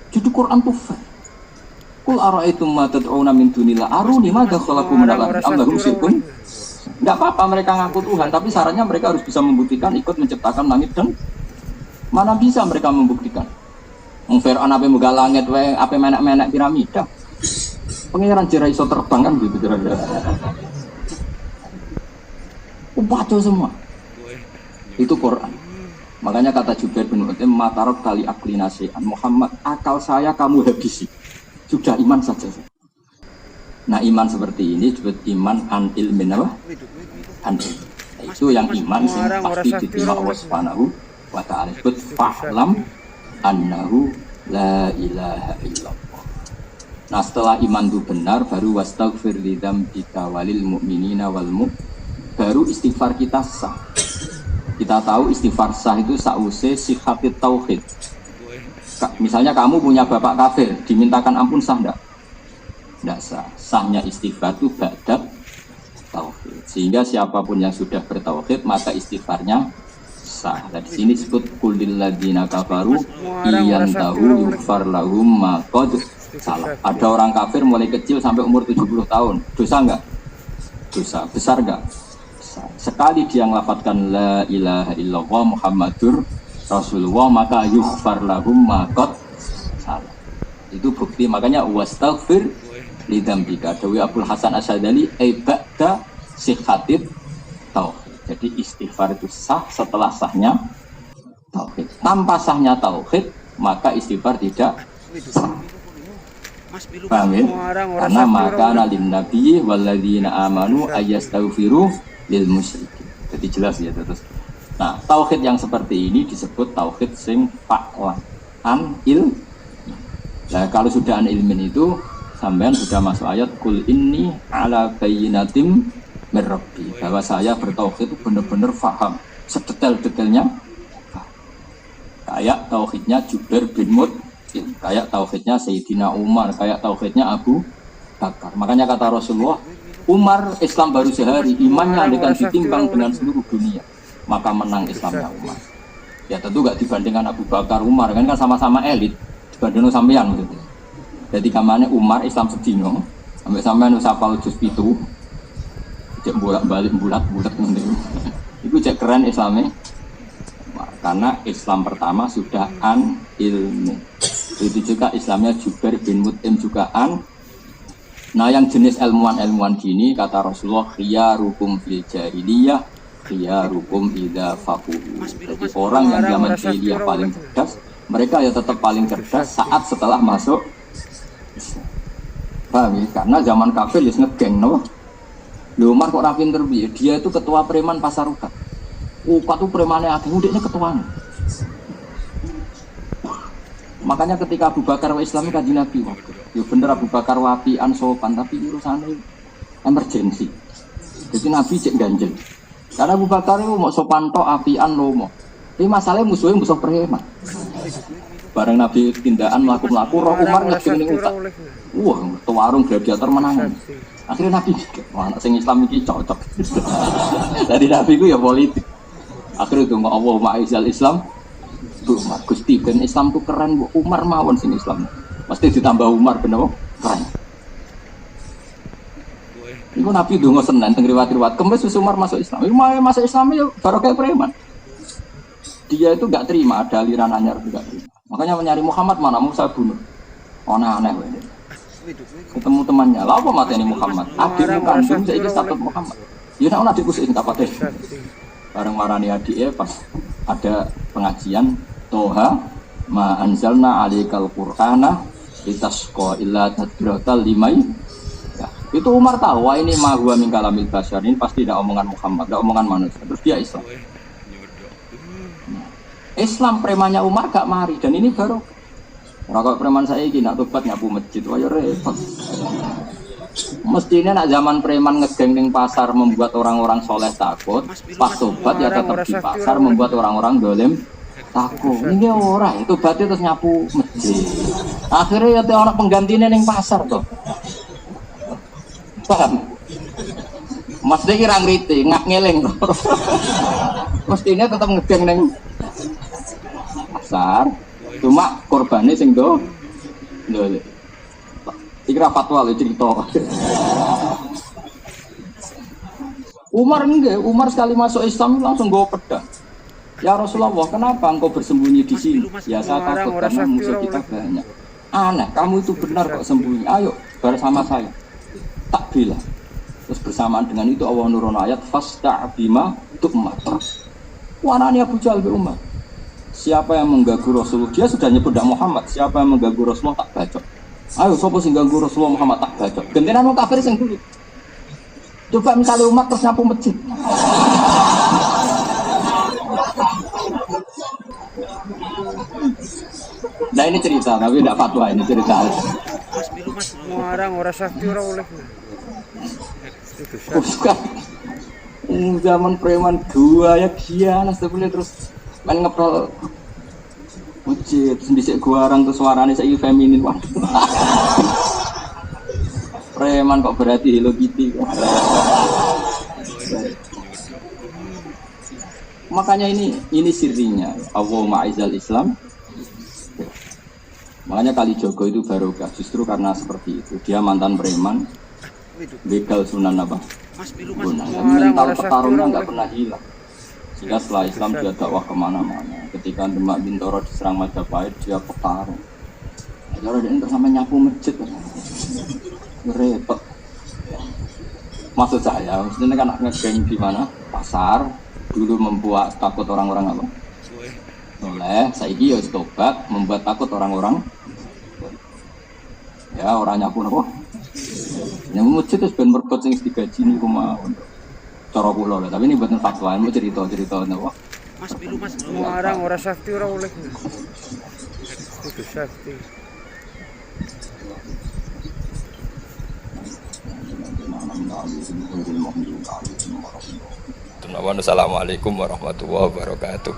Jadi Quran tuh fair. Qul ara'aytum ma tad'una min dunillah aruni madza khalaqu minal ardi am lahum syirkun. Enggak apa-apa mereka ngaku Tuhan, tapi syaratnya mereka harus bisa membuktikan ikut menciptakan langit dan mana bisa mereka membuktikan. Wong Fir'aun ape munggah langit wae, ape menek-menek piramida. Pengiran jera iso terbang kan gitu kira-kira. Waduh semua. Itu Quran. Makanya kata Jubair bin Mut'im, matarok kali akli nasihan Muhammad, akal saya kamu habisi. Sudah iman saja. Nah iman seperti ini disebut iman an ilmin apa? An ilmin. Itu yang iman yang pasti diterima Allah Subhanahu wa ta'ala. Disebut fa'lam annahu la ilaha illallah. Nah setelah iman itu benar baru wastaghfir lidzambika walil mu'minina wal baru istighfar kita sah. Kita tahu istighfar sah itu sause sihhatit tauhid. Misalnya kamu punya bapak kafir, dimintakan ampun sah enggak? Enggak sah. Sahnya istighfar itu ba'da tauhid. Sehingga siapapun yang sudah bertauhid maka istighfarnya sah. Nah, di sini disebut qul lil ladzina kafaru iyantahu yughfar lahum ma qad salah. Ada orang kafir mulai kecil sampai umur 70 tahun. Dosa enggak? Dosa. Besar enggak? Besar. Sekali dia melafatkan la ilaha illallah Muhammadur Rasulullah maka yughfar lahum ma qad salah. Itu bukti makanya wastaghfir lidzambika. Dawi Abdul Hasan Asy'adzali ba'da sihhatit tauhid. Jadi istighfar itu sah setelah sahnya tauhid. Tanpa sahnya tauhid, maka istighfar tidak sah. Paham ya? Karena maka nalim nabi walladzina amanu ayastaghfiru lil musyrikin. Jadi jelas ya terus. Nah, tauhid yang seperti ini disebut tauhid sing fa'lan an il. Nah, kalau sudah an ilmin itu sampean sudah masuk ayat kul inni ala bayyinatim mir rabbi, bahwa saya bertauhid itu benar-benar faham sedetail-detailnya. Kayak tauhidnya Jubair bin Mut'im, kayak tauhidnya Sayyidina Umar, kayak tauhidnya Abu Bakar. Makanya kata Rasulullah, Umar Islam baru sehari, imannya akan ditimbang dengan seluruh dunia, maka menang Islamnya Umar. Ya tentu gak dibandingkan Abu Bakar, Umar kan sama-sama elit, dibandingkan sampean gitu. Jadi kamane Umar Islam sedino, sampai sampean usapal juz 7, cek bolak-balik bulat-bulat ngene. Iku cek keren Islamnya. Karena Islam pertama sudah an ilmu. Itu juga Islamnya Jubair bin Mut'im juga an. Nah yang jenis ilmuwan-ilmuwan gini kata Rasulullah khiyarukum fil jahiliyah khiyarukum idza faqulu. Jadi orang yang zaman jahiliyah paling cerdas, mereka ya tetap paling cerdas saat setelah masuk Islam. Paham ya? Karena zaman kafir ya ngegeng no. Umar kok ra pinter piye? Dia itu ketua preman pasar Ukat. Ukat tuh premannya akeh, udeknya ketuaan. Makanya ketika Abu Bakar wa Islami kaji Nabi, ya bener Abu Bakar wapian sopan, tapi urusannya emergensi. Jadi Nabi cek ganjel. Karena Abu Bakar itu mau sopan tok apian lomo. Tapi masalahnya musuhnya musuh preman. Bareng Nabi tindakan melaku-melaku, Roh Umar ngegeng ning Ukat. Wah, warung gladiator menang. Akhirnya Nabi, wah anak sing Islam ini cocok. Jadi Nabi itu ya politik. Akhirnya itu Allah ma'izal Islam. Umar Gusti ben Islam itu keren, Bu. Umar mawon sing Islam. Pasti ditambah Umar bener keren. Iku Nabi donga Senin teng riwayat-riwayat Kemis Umar masuk Islam. Iku masuk Islam ya barokah preman. Dia itu enggak terima ada aliran anyar juga. Makanya mencari Muhammad mana Musa bunuh. Aneh ini. Ketemu temannya. Lah apa mateni Muhammad? Adikmu kandung saiki status Muhammad. Ya nek ana adikku sing tak pateni. Bareng marani adike pas ada pengajian Toha ma anzalna alaikal qur'ana litasqa illa tadbiratal limai. Ya, itu Umar tahu wah ini ma huwa min kalamil basyar, ini pasti tidak omongan Muhammad, tidak omongan manusia. Terus dia Islam. Islam premannya Umar gak mari dan ini baru rokok preman saya ini nak tobat nyapu masjid wah ya repot. Mestinya nak zaman preman ngegeng ning pasar membuat orang-orang soleh takut, pas tobat ya tetap di pasar membuat orang-orang dolim takut. Ini orang itu berarti terus nyapu masjid. Akhirnya ya orang penggantinya ning pasar tuh. Paham? Mesti kira ngerti, ngak ngeling tuh. Mestinya tetap ngegeng ning pasar, cuma korbannya sing do. Ikra fatwa lho cerita. Umar enggak, Umar sekali masuk Islam langsung bawa pedang. Ya Rasulullah, kenapa engkau bersembunyi di sini? Ya saya takut karena musuh kita banyak. Aneh, kamu itu benar kok sembunyi. Ayo bersama saya. Tak bilang. Terus bersamaan dengan itu Allah nurun ayat fasta' bima tu'mar. Wanani Abu Jahal bin Umar. Siapa yang mengganggu Rasulullah? Dia sudah nyebut Muhammad. Siapa yang mengganggu Rasulullah tak bacok. Ayo sapa sing ganggu Rasulullah Muhammad tak bacok. Gentenan wong kafir sing dulu. Coba misalnya umat terus nyapu masjid. Nah ini cerita, tapi tidak fatwa, ini cerita. Orang sakti orang oleh. Bukan. Zaman preman dua ya kianas terus main ngeprol masjid, sendiri gua orang tuh suaranya saya feminin wah. Preman kok berarti Hello Kitty. Makanya ini sirinya Allah ma'izal Islam. Makanya Kali Jogo itu barokah justru karena seperti itu. Dia mantan preman, begal Sunan apa? Mental petarungnya nggak pernah hilang. Sehingga setelah Islam dia dakwah kemana-mana. Ketika Demak Bintoro diserang Majapahit dia petarung. Kalau dia sampai nyapu masjid, repot. Maksud saya, maksudnya kan ngegeng di mana? Pasar. Dulu membuat takut orang-orang apa? oleh. Saiki ya tobat membuat takut orang-orang. Ya orang nyapu nopo. Yang masjid itu ben merkot sing digaji niku mawon. Cara kula lho, tapi ini mboten fatwa, mau cerita-cerita napa. Mas biru mas. Ngarang ora sakti ora oleh. Kudu sakti. Assalamualaikum warahmatullahi wabarakatuh.